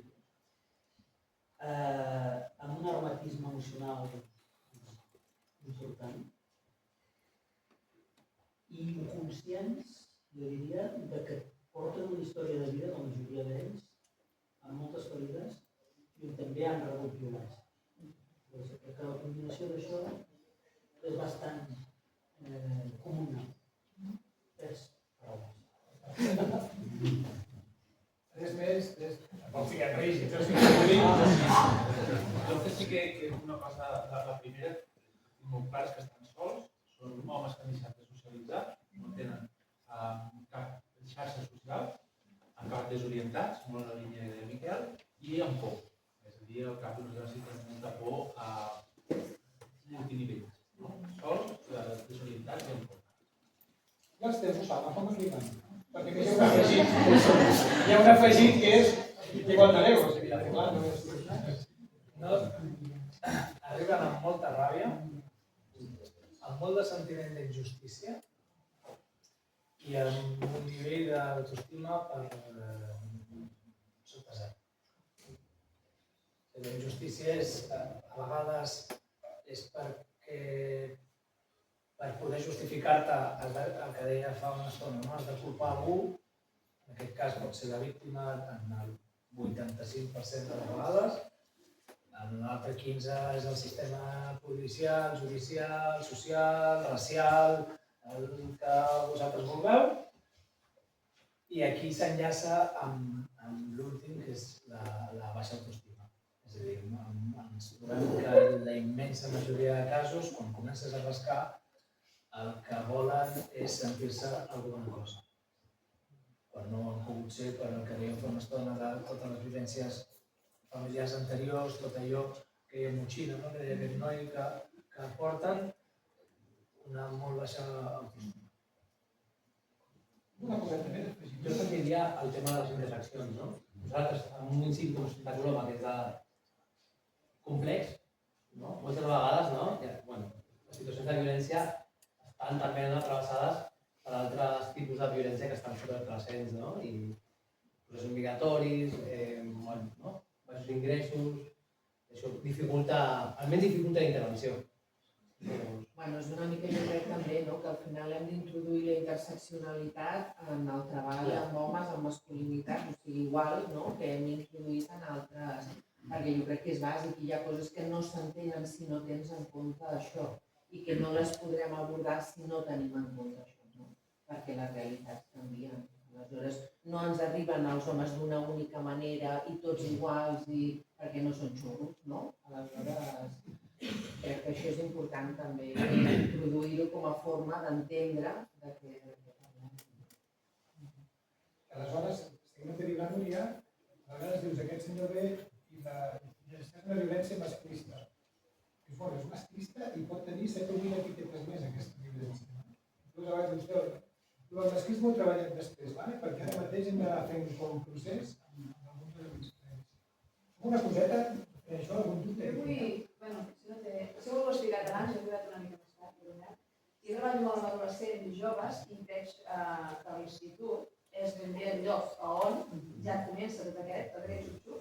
Amb un aromatisme emocional important. I conscients, jo diria, de que porten una història de vida, la majoria d'ells, amb moltes ferides, i també han rebut violència. Crec que la combinació d'això és bastant comuna. 3 paraules. 3 més, 3... Jo que sí que una cosa, la primera, molt clar és que estan sols, són homes que han deixat de socialitzar, no tenen cap xarxa social, encara desorientats, molt en la línia de Miquel, i amb por. És a dir, al cap d'unes necessiten molta por a multinivells. Sols, desorientats i amb por. I els temps ho saben, com arriben? Perquè hi ha un afegit que és igual de l'ego, o sigui, clar, no és... Arriben amb molta ràbia, amb molt de sentiment d'injustícia i amb un nivell d'autoestima per sota 0. La injustícia és, a vegades, és perquè per poder justificar-te el que deia fa una estona, no? Has de culpar algú, en aquest cas pot ser la víctima en el 85% de les vegades, en l'altre 15% és el sistema policial, judicial, social, racial, el que vosaltres vulgueu, i aquí s'enllaça amb l'últim, que és la baixa autoestima. És a dir, ens trobem que la immensa majoria de casos, quan comences a rascar, el que volen és sentir-se alguna cosa. Quan no han pogut ser, per el que dèiem fa una estona de totes les vivències familiars anteriors, tot allò que hi ha motxilla, no? Que deia aquest noi que porten una molt baixa autoestima. Jo també diria el tema de les interseccions, no? Nosaltres, en un municipi com Santa Coloma, que és complex, no? Moltes vegades, no? Les situacions de violència estan també travessades per altres tipus de violència que estan superpresents, no? I processos migratoris, baixos ingressos, això dificulta, almenys dificulta la intervenció. Bueno, és una mica, jo crec també, no? Que al final hem d'introduir la interseccionalitat en el treball amb homes, amb masculinitat, o sigui, igual, no? Que hem introduït en altres, perquè jo crec que és bàsic, i hi ha coses que no s'entenen si no tens en compte això, i que no les podrem abordar si no tenim en compte això, no? Perquè les realitats canvien. Aleshores, no ens arriben els homes d'una única manera i tots iguals, perquè no són xurros, no? Aleshores, crec que això és important també, introduir-ho com a forma d'entendre de què parlem. Aleshores, estic derivant, Núria, a vegades dius aquest senyor ve i és una violència masclista. És masclista i pot tenir 7 o 8 etiquetes més aquesta violència. Inclús a vegades dius, el masclisme ho treballem després, perquè ara mateix hem d'anar fent com un procés amb alguns elements diferents. Una coseta, això, algun dubte? Jo vull, si ho he explicat abans, he arribat una mica més tard, i treballo molt amb adolescents i joves i veig que l'institut és ben bé el lloc on ja comença tot aquest xup-xup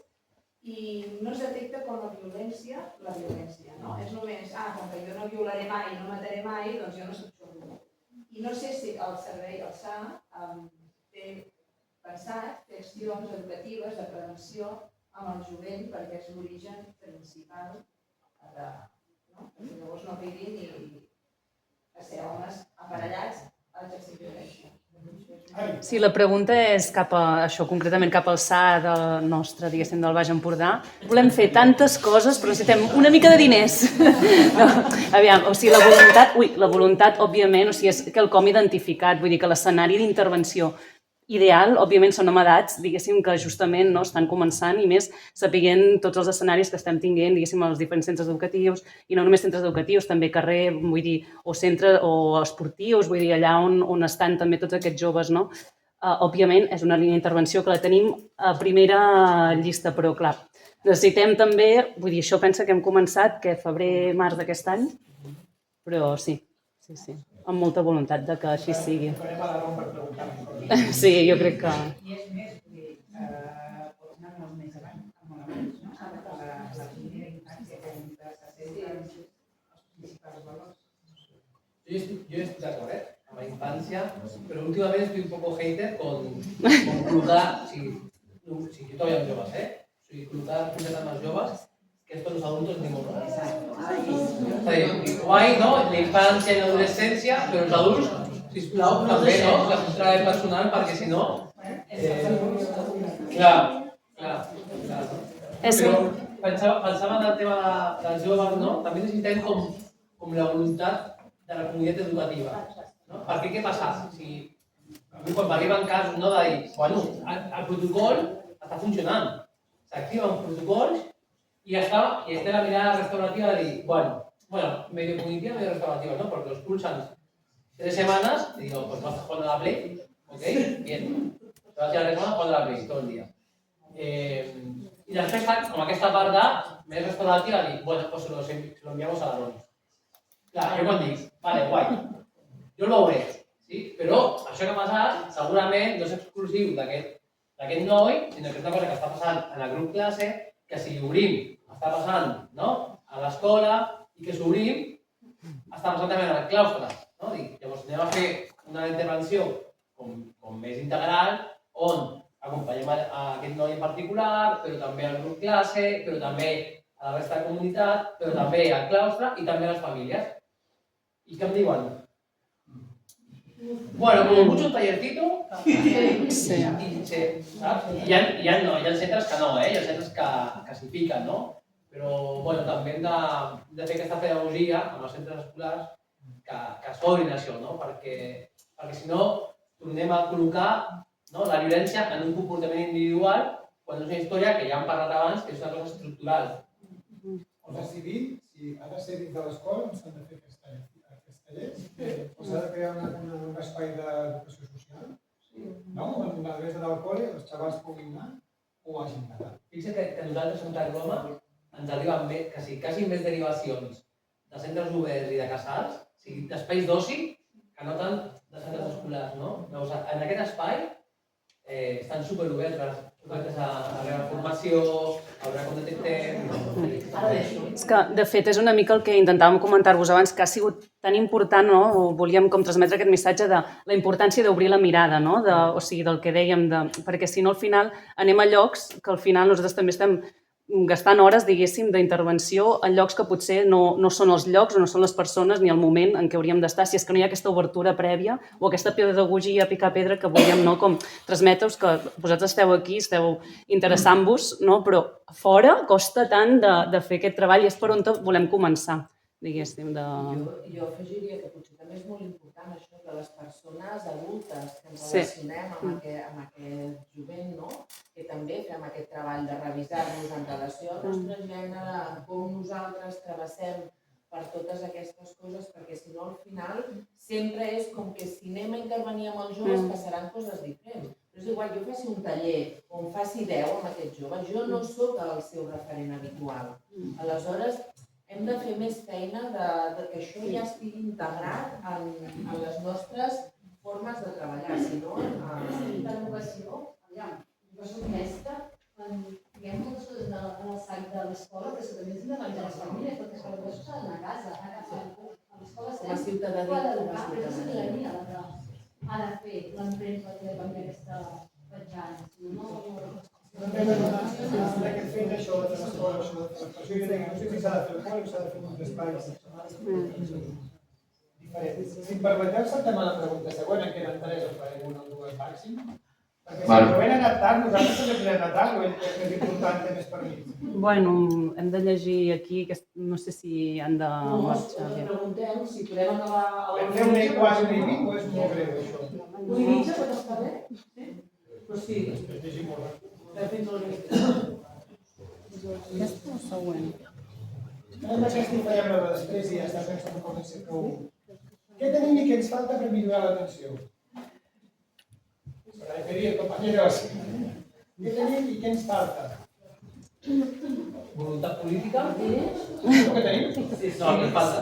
i no es detecta com a violència la violència, no? És només, com que jo no violaré mai i no mataré mai, doncs jo no soc xurro. I no sé si el servei, el SA, té pensat fer accions educatives de prevenció amb el jovent perquè és l'origen principal de... Perquè llavors no arribin a ser homes aparellats a l'exercici de violència. Sí, la pregunta és cap a això, concretament cap al SAA del nostre, diguéssim, del Baix Empordà. Volem fer tantes coses, però necessitem una mica de diners. No, aviam, o sigui, la voluntat, òbviament, o sigui, és quelcom identificat, vull dir que l'escenari d'intervenció ideal, òbviament són amb edats, diguéssim, que justament no, estan començant i més sapiguent tots els escenaris que estem tinguent, diguéssim, als diferents centres educatius, i no només centres educatius, també carrer, vull dir, o centres o esportius, vull dir, allà on estan també tots aquests joves, no? Òbviament, és una línia d'intervenció que la tenim a primera llista, però clar, necessitem també, vull dir, això pensa que hem començat, que febrer, març d'aquest any, però sí, amb molta voluntat de que així sigui. Farem a la Rom per preguntar-li coses. Sí, jo crec que... I és més, pots anar molt més avant, molt abans, no? La primera infància, que s'assenta els principals valors. Jo estic d'acord, amb la infància, però últimament estic un poco hater con col·locar, jo todavía amb joves, o sigui, col·locar puntet amb els joves, que esto los adultos ni modo. Guai, ¿no? La infancia y la adolescencia, pero los adultos, sisplau, també, no? La treball personal, perquè si no... Clar. Però pensava en el tema dels joves, no? També necessitem com la voluntat de la comunitat educativa. Perquè què passa? Quan m'arriben casos de dir, bueno, el protocol està funcionant, s'activen protocols y está la mirada restaurativa de decir, bueno, medio cognitiva, medio restaurativa, ¿no? Porque los pulsan 3 semanas y digo, pues vas a jugar a la Play, ¿ok? Bien. Te vas a ir a la semana jugando a la Play todo el día. Y després, com aquesta part de més restaurativa, dic, bueno, pues se lo enviamos a la Ron. Clar, jo quan dic, vale, guai, jo el veuré, sí? Però això que ha passat segurament no és exclusiu d'aquest noi, sinó que és una cosa que està passant en el grup classe, que si obrim està passant, no?, a l'escola, i que si obrim està passant també en el claustre, no? Llavors anem a fer una intervenció com més integral, on acompanyem a aquest noi en particular, però també al grup classe, però també a la resta de comunitat, però també al claustre i també a les famílies. I què em diuen? Bueno, como mucho un tallercito, sí. ¿Saps? Hi ha centres que no, hi ha centres que s'hi piquen, no? Però, bueno, també hem de fer aquesta pedagogia amb els centres escolars que s'obrin això, no? Perquè si no, tornem a col·locar la violència en un comportament individual quan és una història que ja hem parlat abans, que és una cosa estructural. O decidir si ha de ser dins de l'escola on s'han de fer aquests tallers, o s'ha de crear un espai d'educació social, no? On a través de l'alcohol els xavals puguin anar o hagin d'anar. Fixa que nosaltres som tan Roma, ens arriben quasi més derivacions de centres oberts i de casals, o sigui, d'espais d'oci, que no tant de centres escolars, no? Llavors, en aquest espai estan superoberts a la formació, a veure com detectem... És que, de fet, és una mica el que intentàvem comentar-vos abans, que ha sigut tan important, no? O volíem com transmetre aquest missatge de la importància d'obrir la mirada, no? O sigui, del que dèiem, perquè si no al final anem a llocs que al final nosaltres també estem gastant hores, diguéssim, d'intervenció en llocs que potser no són els llocs o no són les persones ni el moment en què hauríem d'estar, si és que no hi ha aquesta obertura prèvia o aquesta pedagogia a picar pedra que volíem com transmetre-us, que vosaltres esteu aquí, esteu interessant-vos, però a fora costa tant de fer aquest treball i és per on volem començar, diguéssim. Jo afegiria que potser també és molt important això, que les persones adultes que ens relacionem amb aquest jovent, que també fem aquest treball de revisar-nos en relació al nostre gènere, en com nosaltres travessem per totes aquestes coses, perquè si no al final sempre és com que si anem a intervenir amb els joves passaran coses diferents. Però és igual, jo faci un taller on faci 10 amb aquest jove, jo no sóc el seu referent habitual. Aleshores, hem de fer més feina que això ja estigui integrat en les nostres formes de treballar, si no... De l'educació, jo soc mestra, hi ha moltes coses en el sac de l'escola que també és de les famílies, perquè l'educació s'ha d'anar a casa. A l'escola Com a ciutadà, però és la ciutadania la que ha de fer l'empremta de canviar aquesta petjada. Aquest fet, això de l'escola, això de l'expressió, jo deia, no sé si s'ha de fer el qual o s'ha de fer uns espais diferents. Si em permeteu, saltem a la pregunta següent, en queden 3 o farem 1 o 2 màxim. Perquè si el trobem anat tard, nosaltres també podem anar tard, o és més important que més per mi? Bueno, hem de llegir aquí, no sé si han de marxar. No, preguntem si podem acabar... Vam fer 1 i quasi 1 i 20 o és molt greu, això? 1 i mitja pot estar bé? Però sí, Després llegim molt ràpid. fins a la limitació. Aquesta o següent? Ara mateix que farem la de després i ja està, penso que poden ser prou. Què tenim i què ens falta per millorar l'atenció? Se la referia, compañeros. Què tenim i què ens falta? Voluntat política? Què tenim? No, me falta.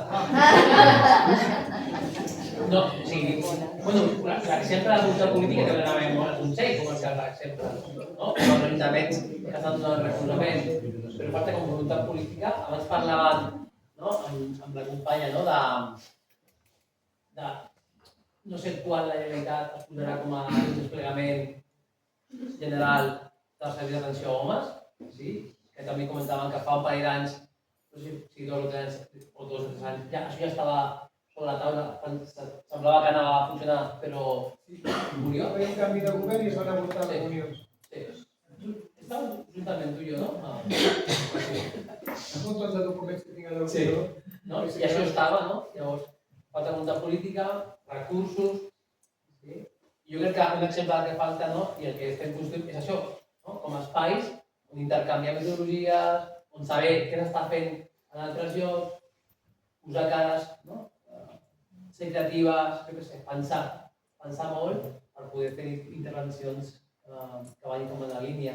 No, o sigui, bueno, l'exemple de voluntat política que anava en el Consell, com és l'exemple, no? Els ajuntaments que estan donant recolzament, però falta com voluntat política. Abans parlaven, no, amb la companya, no, de no sé quan la Generalitat es posarà com a desplegament general del servei d'atenció a homes, sí? Que també comentaven que fa un parell d'anys, no sé si 2 o 3 anys, o 2 o 3 anys, ja, això ja estava sobre la taula, semblava que anava a funcionar, però murió. Hi ha un canvi de govern i es van avortar les reunions. Sí. Estàvem juntament tu i jo, no? Apunto els documents que tinc a l'ordinador. No? I això estava, no? Llavors, falta voluntat política, recursos, sí? Jo crec que un exemple del que falta, no? I el que estem construint és això, no? Com a espais on intercanviar metodologies, on saber què s'està fent en altres llocs, posar cares, no? Ser creatives, jo què sé, pensar molt per poder fer intervencions que vagin com en la línia.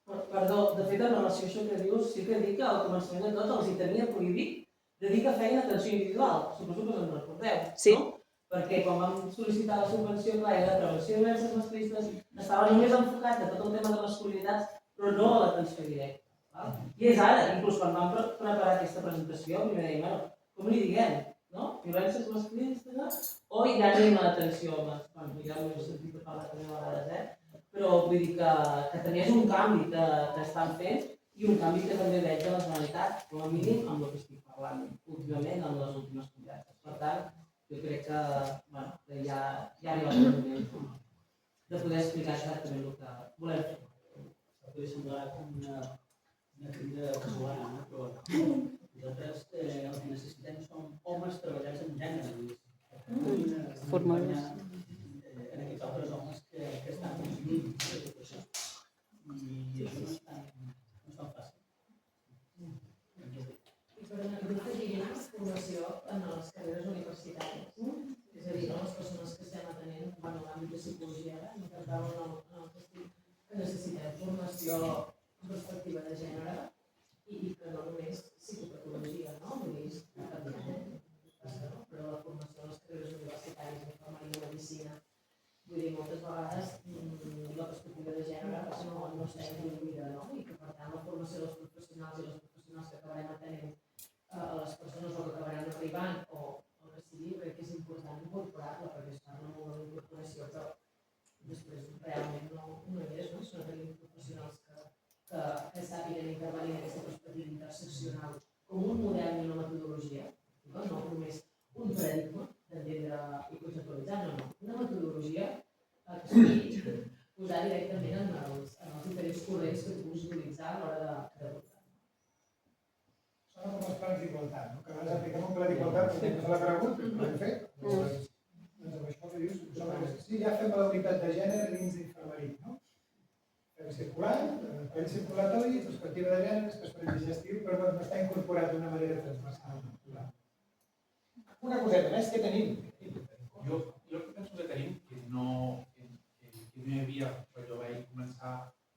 Perdó, de fet, en relació a això que dius, sí que dic que al començament de tot els hi tenia prohibit de dir que feien atenció individual. Suposo que us en recordeu, Sí. no? Perquè quan vam sol·licitar la subvenció, clar, era de prevenció de violències masclistes, estava només enfocat a tot el tema de masculinitats, però no a l'atenció directa. Val? I és ara, inclús quan vam preparar aquesta presentació, primer deia, bueno, com li diguem? No? Violències masclistes o ja anem a l'atenció a homes? Bueno, ja m'ho he sentit parlar també a vegades, però vull dir que també és un canvi que estan fent i un canvi que també veig a la Generalitat, com a mínim amb el que estic parlant últimament en les últimes converses. Per tant, jo crec que, bueno, que ja ha arribat el moment de poder explicar exactament el que volem fer. Podria semblar com una crida casolana, no? Però nosaltres el que necessitem són homes treballats en gènere. Formar-los. En aquests altres homes que estan més lluny de tot això. I això no és tan fàcil. I per afegir formació en les carreres universitàries. És a dir, les persones que estem atenent en l'àmbit de psicologia, intentàvem en el que estic, que necessitem formació en perspectiva de gènere i que no només psicopatologia, no? Vull dir, però la formació en les carreres universitàries, infermeria, medicina, vull dir, moltes vegades la perspectiva de gènere no està introduïda, no? I que per tant la formació dels professionals i les professionals que acabarem atenent a les persones o que acabaran arribant o el que sigui, crec que és important incorporar-la perquè es parla molt de la incorporació, però després realment no hi és, no? Si no tenim professionals que sàpiguen intervenir en aquesta perspectiva interseccional com un model i una metodologia, no només un paradigma d'entendre i conceptualitzar, no. Una metodologia que sigui posar directament en els diferents corrents que tu puguis utilitzar a l'hora d'abordar. Sona com els plans d'igualtat, no? Que a vegades apliquem un pla d'igualtat perquè no se l'ha cregut, però l'hem fet. Doncs amb això que dius, sí, ja fem la unitat de gènere dins d'infermeria, no? Fem circulatori, perspectiva de gènere, perspectiva digestiu, però no està incorporat d'una manera transversal. Una coseta més, què tenim? Jo penso que tenim que no hi havia, quan jo vaig començar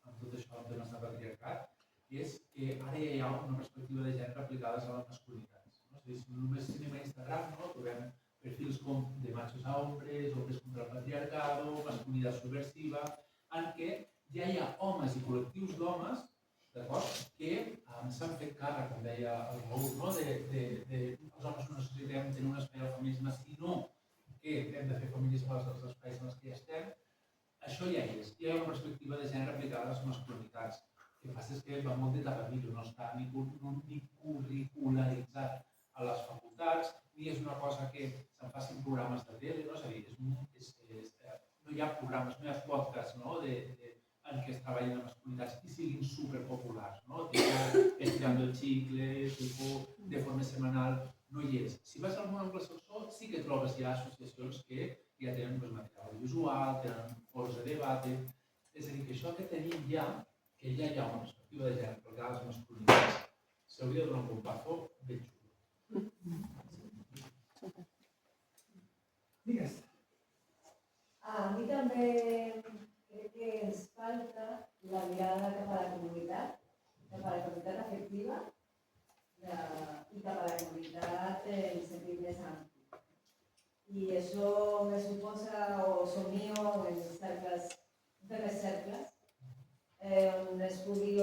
amb tot això amb temes de patriarcat, i és que ara ja hi ha una perspectiva de gènere aplicades a les masculinitats. No? És a dir, si només anem a Instagram, no? Trobem perfils com de machos a hombres, hombres contra el patriarcado, masculinitat subversiva, en què ja hi ha homes i col·lectius d'homes, d'acord, que s'han fet càrrec, com deia el Raül, no? Els homes no necessitem tenir un espai al feminisme, sinó que hem de fer feminisme als espais en els que ja estem. Això ja és. Hi ha una perspectiva de gènere aplicada a les masculinitats. El que passa és que va molt de tapamillo, no està ni curricularitzat a les facultats, ni és una cosa que se'n facin programes de tele, no? És a dir, no hi ha programes, no hi ha podcasts, no? En què es treballen amb masculinitats i siguin superpopulars, no? Tipo Estirando el Chicle, tipo de forma setmanal, no hi és. Si vas al món anglosaxó, sí que trobes ja associacions que ja tenen material audiovisual, tenen fors de debat, És a dir, que això que tenim ja, que ja hi ha una perspectiva de gènere, perquè les masculinitats s'hauria de donar un bombazo ben xulo. Digues. A mi també crec que ens falta la mirada cap a la comunitat afectiva i cap a la comunitat en sentit més ampli. I això me suposa o somio en cercles, on es pugui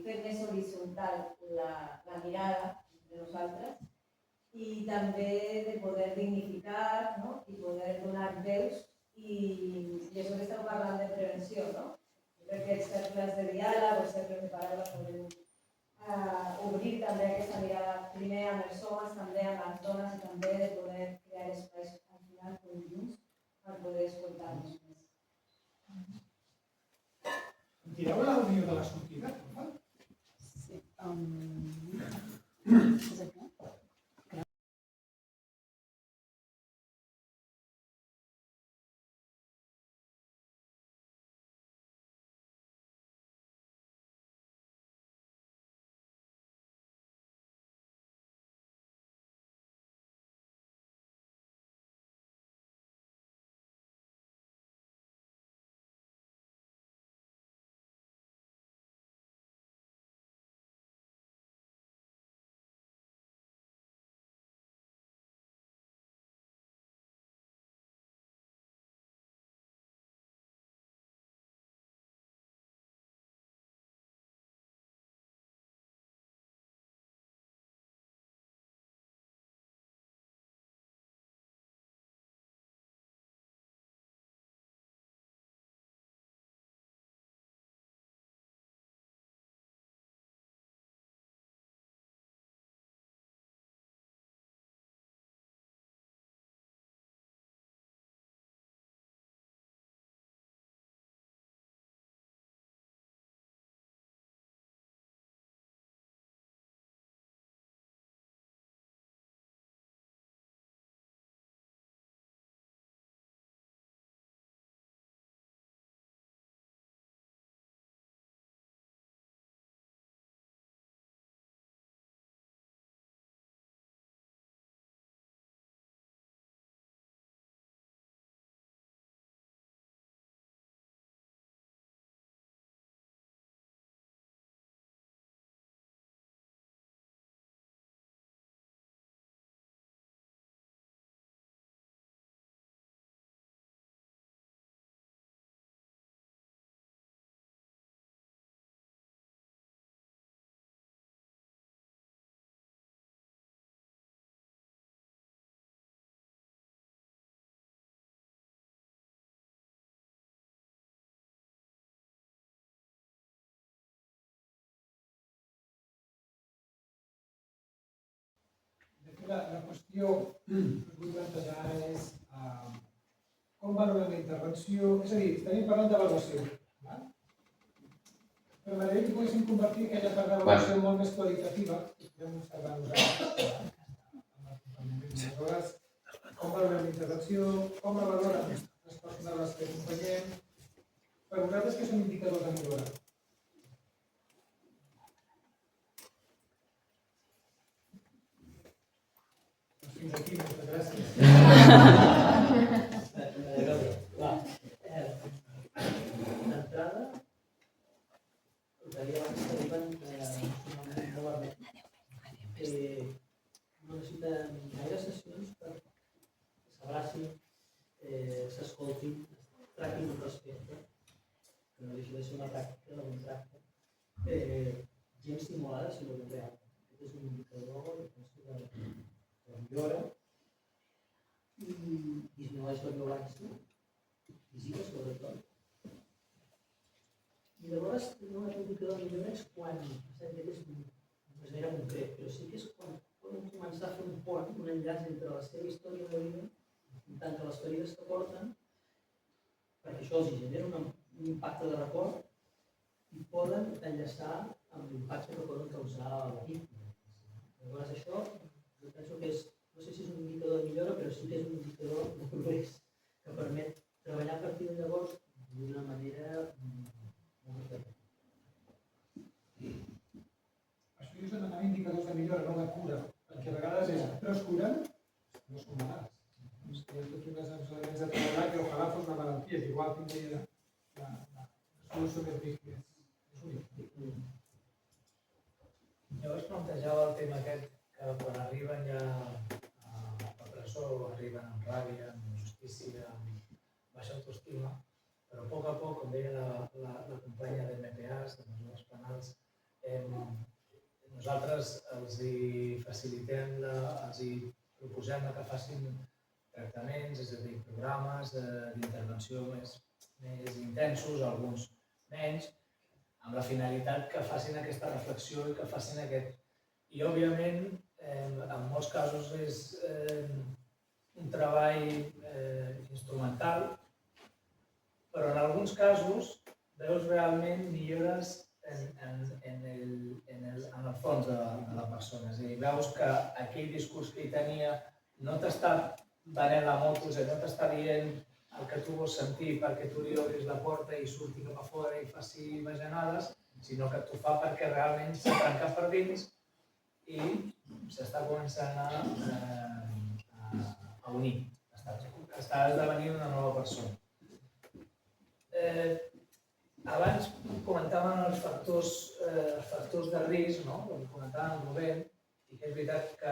fer més horitzontal la mirada de nosaltres i també de poder dignificar, no? I poder donar veus i això que esteu parlant de prevenció, no? Jo crec que els cercles de diàleg, els cercles de paraules poden obrir també aquesta mirada primer amb els homes, també amb les dones i també de poder crear espais al final conjunts per poder escoltar-nos més. Em tireu la unió de la sortida, per favor? Sí. És aquí? La qüestió que us vull plantejar és com valorem la intervenció, és a dir, estaríem parlant d'avaluació, però m'agradaria que poguéssim convertir aquella part d'avaluació molt més qualitativa, que podem observar nosaltres, aleshores, com valorem la intervenció, com la valoren les persones a les que acompanyem, per vosaltres que són indicadors de millora. Fins aquí, moltes gràcies. D'entrada, us deia abans que arriben molt vermell. No necessiten gaire sessions per que s'abracin, s'escoltin, es tractin amb respecte, que no deixa de ser una pràctica d'un tracte. Gent estimulada, si no ho real. Aquest és un indicador de millora i disminueix la violència física, sobretot. I llavors, un altre indicador de millora és quan, aquest és més gaire concret, però sí que és quan poden començar a fer un pont, un enllaç entre la seva història de vida, en tant que les ferides que porten, perquè això els genera un impacte de record i poden enllaçar amb l'impacte que poden causar a la víctima. Llavors això, jo penso que és, no sé si és un indicador de millora, però sí que és un indicador de progrés que permet treballar a partir de llavors d'una manera és igual, tindria la solució més rica. És únic. Llavors plantejava el tema aquest, que quan arriben ja a la presó, arriben amb ràbia, amb justícia, amb baixa autoestima, però a poc, com deia la companya de MPAs, de mesures penals, nosaltres els hi facilitem, els hi proposem que facin tractaments, és a dir, programes d'intervenció més intensos, alguns menys, amb la finalitat que facin aquesta reflexió i que facin aquest... I, òbviament, en molts casos és un treball instrumental, però en alguns casos veus realment millores en el fons de la persona. És a dir, veus que aquell discurs que hi tenia no t'està venent la moto, no t'està dient el que tu vols sentir perquè tu li obris la porta i surti cap a fora i faci bajanades, sinó que t'ho fa perquè realment s'ha trencat per dins i s'està començant a unir, està esdevenint una nova persona. Abans comentaven els factors de risc, no? Comentaven el Rubén, i que és veritat que...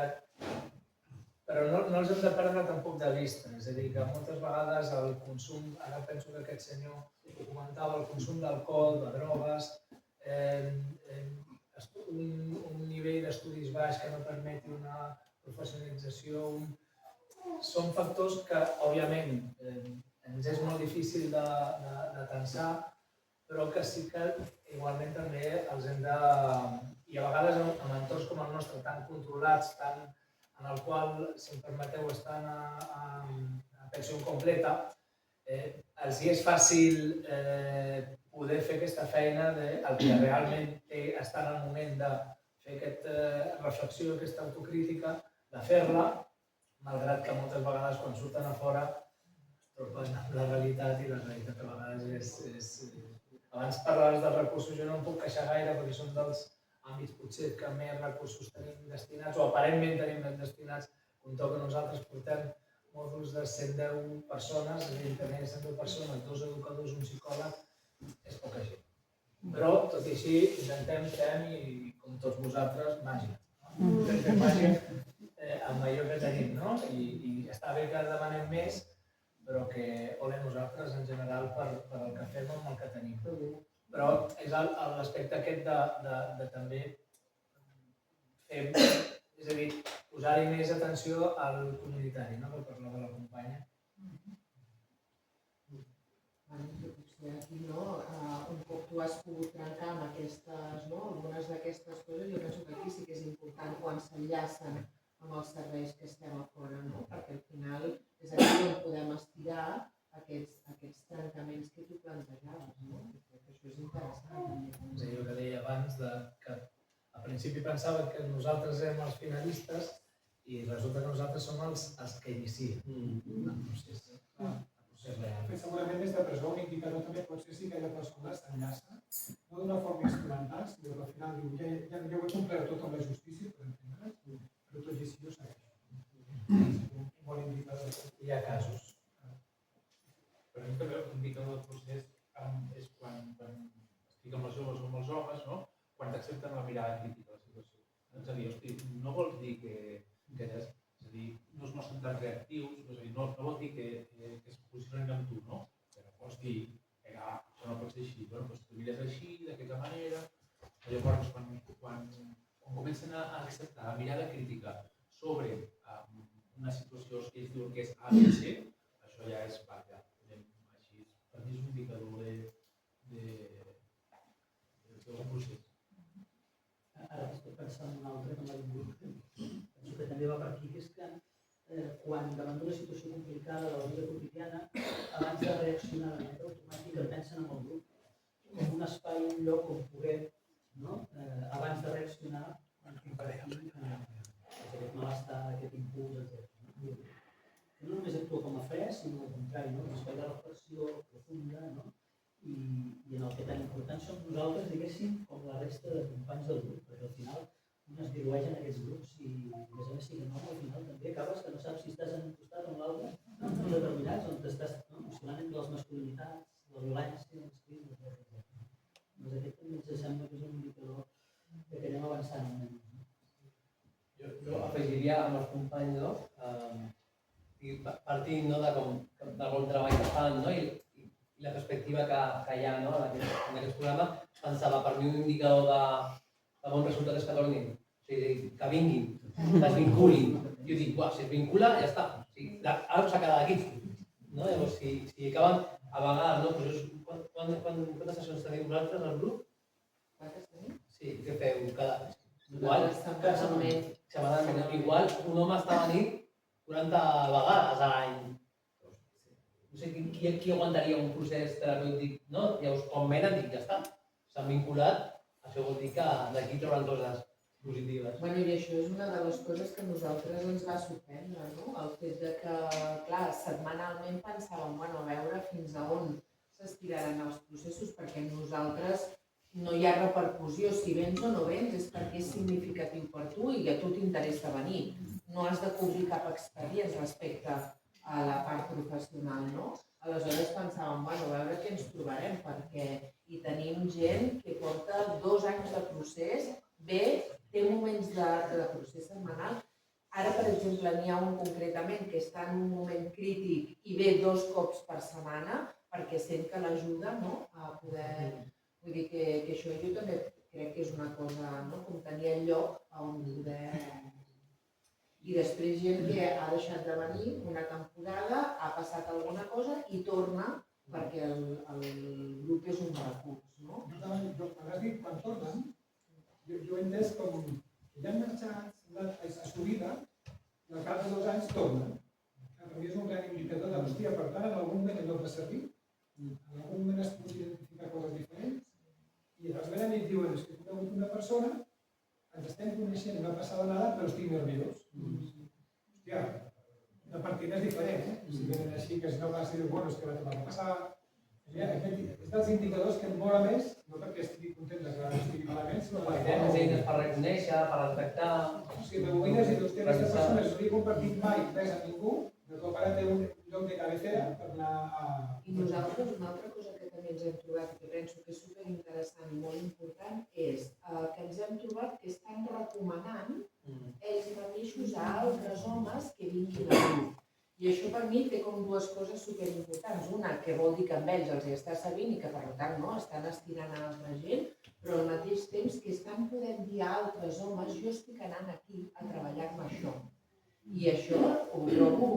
Però no els hem de perdre tampoc de vista, és a dir, que moltes vegades el consum, ara penso que aquest senyor comentava el consum d'alcohol, de drogues, un nivell d'estudis baix que no permeti una professionalització, són factors que, òbviament, ens és molt difícil de tensar, però que sí que igualment també els hem de... I a vegades en entorns com el nostre, tan controlats, en el qual, si em permeteu, estan a pensió completa, els hi és fàcil poder fer aquesta feina el que realment està en el moment de fer aquesta reflexió, aquesta autocrítica, de fer-la, malgrat que moltes vegades quan surten a fora troben la realitat i la realitat a vegades és... Abans parlaves dels recursos, jo no em puc queixar gaire perquè són dels àmbits potser que més recursos tenim destinats o aparentment tenim més destinats, compteu que nosaltres portem mòduls de 110 persones, és a dir, també 110 persones, 2 educadors, un psicòleg, és poca gent. Però, tot i així, intentem fer, i com tots vosaltres, màgia. Intentem fer màgia amb allò que tenim, no? I està bé que demanem més, però que olem nosaltres en general per el que fem amb el que tenim. Però és l'aspecte aquest de també fer, és a dir, posar-hi més atenció al comunitari, no? Per parlar de la companya. Potser aquí, un cop tu has pogut trencar amb algunes d'aquestes coses, jo penso que aquí sí que és important quan s'enllacen amb els serveis que estem a fora, perquè al final és aquí on podem estirar aquests trencaments que tu plantejaves. Això és interessant. És allò que deia abans, que al principi pensava que nosaltres érem els finalistes i resulta que nosaltres som els que inicien el procés real. Segurament des de presó un indicador també pot ser si aquella persona s'enllaça, no d'una forma instrumental, sinó que al final diu ja ho he complert tot amb la justícia, però tot i així jo segueixo. Un bon indicador. Hi ha casos. Per mi també un indicador del procés és quan estic amb els joves o amb els homes, quan t'accepten la mirada crítica de la situació. És a dir, hosti, no vols dir que és a dir, no es mostren tan reactius, és a dir, no vol dir que es posicionen amb tu, no? Però vols dir, això no pot ser així, doncs tu mires així, d'aquesta manera. Llavors, quan comencen a acceptar la mirada crítica sobre una situació que ells diuen que és A i C, això ja és vaja. Així, per mi és un indicador d'un procés. Ara estic pensant en un altre que m'ha vingut, penso que també va per aquí, que és que quan davant d'una situació complicada de la vida quotidiana, abans de reaccionar de manera automàtica, pensen en el grup, com un espai, un lloc on puguem, abans de reaccionar, compartir aquest malestar, aquest impuls, etc. Que no només actua com a fre, sinó al contrari, un espai de reflexió profunda, i en el que tan importants som nosaltres, diguéssim, com la resta de companys del grup, perquè al final un es dilueix en aquests grups i a més siguin homes, al final també acabes que no saps si estàs en un costat o en l'altre, en determinats, on estàs, si segurament de les masculinitats, de la violència masclina, etc. Doncs aquest també ens sembla que és un indicador que anem avançant una mica. Jo afegiria amb els companys, no? Partint del bon treball que fan, no? I la perspectiva que hi ha, no? en aquest programa, pensava, per mi un indicador de bon resultat és que tornin, o sigui, que vinguin, que es vinculin. Jo dic, si es vincula, ja està. O sigui, ara s'ha quedat aquí. No? Llavors, si acaben, a vegades, no? Quantes sessions teniu vosaltres al grup? Quantes tenim? Sí, què feu? Igual, setmanalment. Igual un home està venint 40 vegades a l'any. No sé qui aguantaria un procés terapèutic, no? Llavors, quan venen, dic, ja està. S'han vinculat, això vol dir que d'aquí troben coses positives. Bueno, i això és una de les coses que a nosaltres ens va sorprendre, no? El fet de que, clar, setmanalment pensàvem, bueno, a veure fins a on s'estiraran els processos, perquè nosaltres no hi ha repercussió, si vens o no vens, és perquè és significatiu per tu i a tu t'interessa venir. No has de cobrir cap expedient respecte a la part professional, no? Aleshores pensàvem, bueno, a veure què ens trobarem, perquè hi tenim gent que porta 2 anys de procés, té moments de procés setmanal. Ara, per exemple, n'hi ha un concretament que està en un moment crític i ve 2 cops per setmana perquè sent que l'ajuda a poder... Vull dir que això jo també crec que és una cosa, com tenir el lloc on poder... I després gent que ha deixat de venir una temporada, ha passat alguna cosa i torna perquè el grup és un recurs, no? Has dit quan tornen, jo he entès com que ja han marxat a su vida i al cap de 2 anys tornen. Per mi és un gran indicador de, hòstia, per tant, en algun moment hem de servir, en algun moment has pogut identificar coses diferents i llavors venen i et diuen, és que he conegut una persona, ens estem coneixent, no ha passat nada, però estic nerviós. Hòstia, la partida és diferent, Si venen així, que si no vas dir, bueno, és que va tornar a passar... És dels indicadors que em mola més, no perquè estigui content de que no estigui malament, sinó perquè més eines per reconèixer, per detectar... Si m'amoïnes i dius, aquesta persona no li he compartit mai res a ningú, de cop ara té un lloc de cabecera per anar a... I nosaltres, una altra cosa que també ens hem trobat, que penso que és superinteressant i molt important, és que ens hem trobat que estan recomanant ells mateixos a altres homes que vinguin a grup. I això per mi té com 2 coses superimportants. Una, que vol dir que amb ells els hi està servint i que per tant estan estirant a altra gent, però al mateix temps que estan podent dir a altres homes, jo estic anant aquí a treballar-me això. I això ho trobo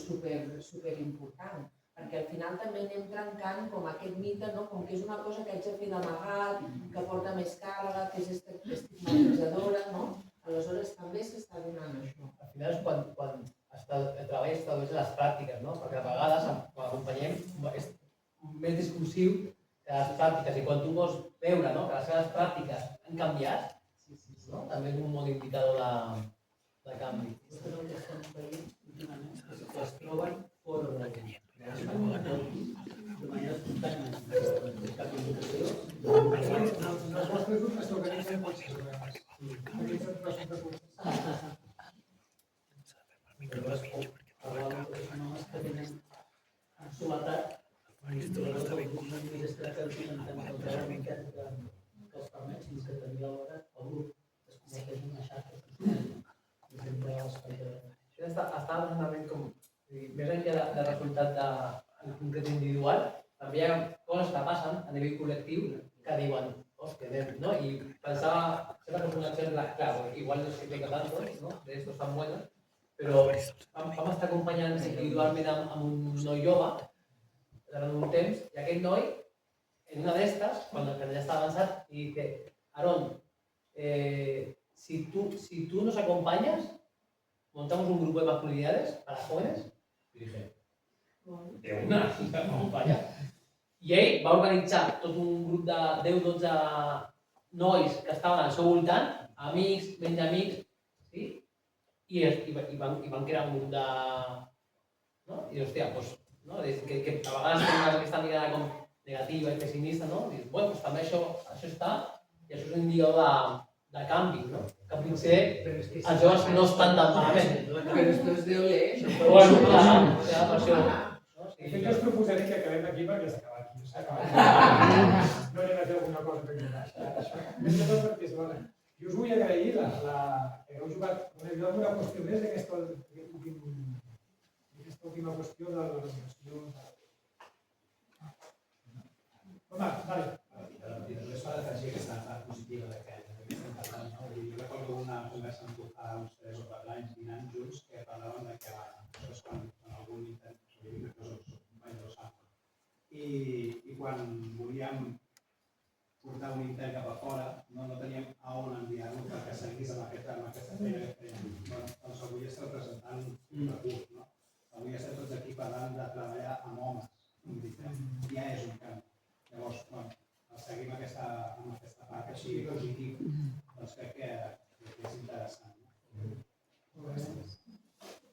superimportant, perquè al final també anem trencant com aquest mite, com que és una cosa que haig de fer d'amagat, que porta més càrrega, que és estigmatitzadora, aleshores també s'està donant això. Al final és quan el treball es tradueix a les pràctiques, perquè a vegades, quan acompanyem, és més discursiu que les pràctiques, i quan tu vols veure que les seves pràctiques han canviat, també és un bon indicador de canvi. Això és el que estem veient últimament, que es troben fora de manera espontània. Cap indicació. Els vostres grups es organitzen molts programes. Parlàvem de homes que tenen soledat i és terapèutic en tant que el treball que els permet, fins que també alhora el grup es converteix en una xarxa social. Està realment com, més enllà del resultat en concret individual, també hi ha coses que passen a nivell col·lectiu que diuen, hòstia, no? I pensava, sempre que una acció, clar, igual no se explica tanto, de estos tan buenos, però vam estar acompanyant individualment amb un noi jove durant un temps, i aquell noi, en una d'estes, quan ja estava avançat, i dice, Aarón, si tú nos acompañas, montamos un grupo de masculinidades para jóvenes. I dije, de una, m'acompanya. I ell va organitzar tot un grup de 10-12 nois que estaven al seu voltant, amics, menys amics, sí? I van crear un grup de... I hòstia, que a vegades tenen aquesta mirada com negativa i pessimista, no? I bueno, també això està, i això és un indicador de canvi, no? Que potser els joves no estan tan malament. Però esto es de oler. Bueno, clar, per això. De fet, jo us proposaré que acabem aquí perquè s'ha acabat aquí. S'ha acabat. No anem a fer alguna cosa per això. Més que tot perquè és bona. Jo us vull agrair que heu jugat una qüestió més d'aquesta última qüestió de l'organització. Home, vale. És una defensió aquesta part positiva que estem parlant. Jo recordo una conversa amb tu fa uns 3 o 4 anys dinant junts que parlàvem de que això és quan algun intent, companys del SAM, i quan volíem portar un intent cap a fora, no teníem a on enviar-lo perquè seguís amb aquesta feina que fèiem. Doncs avui estem presentant un recurs, no? Avui estem tots aquí parlant de treballar amb homes, ja és un canvi. Llavors, quan seguim amb aquesta part que sigui positiu, doncs crec que és interessant.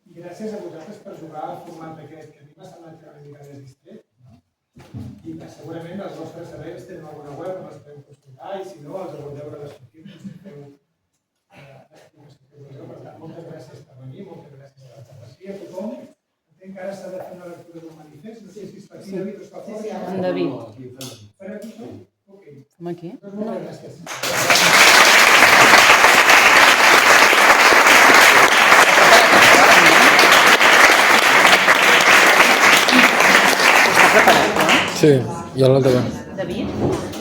I gràcies a vosaltres per jugar al format aquest, que a mi m'ha semblat que una mica més distret, i que segurament els vostres serveis tenen alguna web on els podeu consultar, i si no, els abordeu a les sortides i feu l'explicació que vulgueu. Per tant, moltes gràcies per venir, moltes gràcies per participar a tothom. Entenc que ara s'ha de fer una lectura d'un manifest, no sé si es fa aquí, David, o es fa fora. En David. Fareu aquí això? Ok. Fem aquí? Doncs moltes gràcies. Està preparat, no? Sí, ja l'altre. David?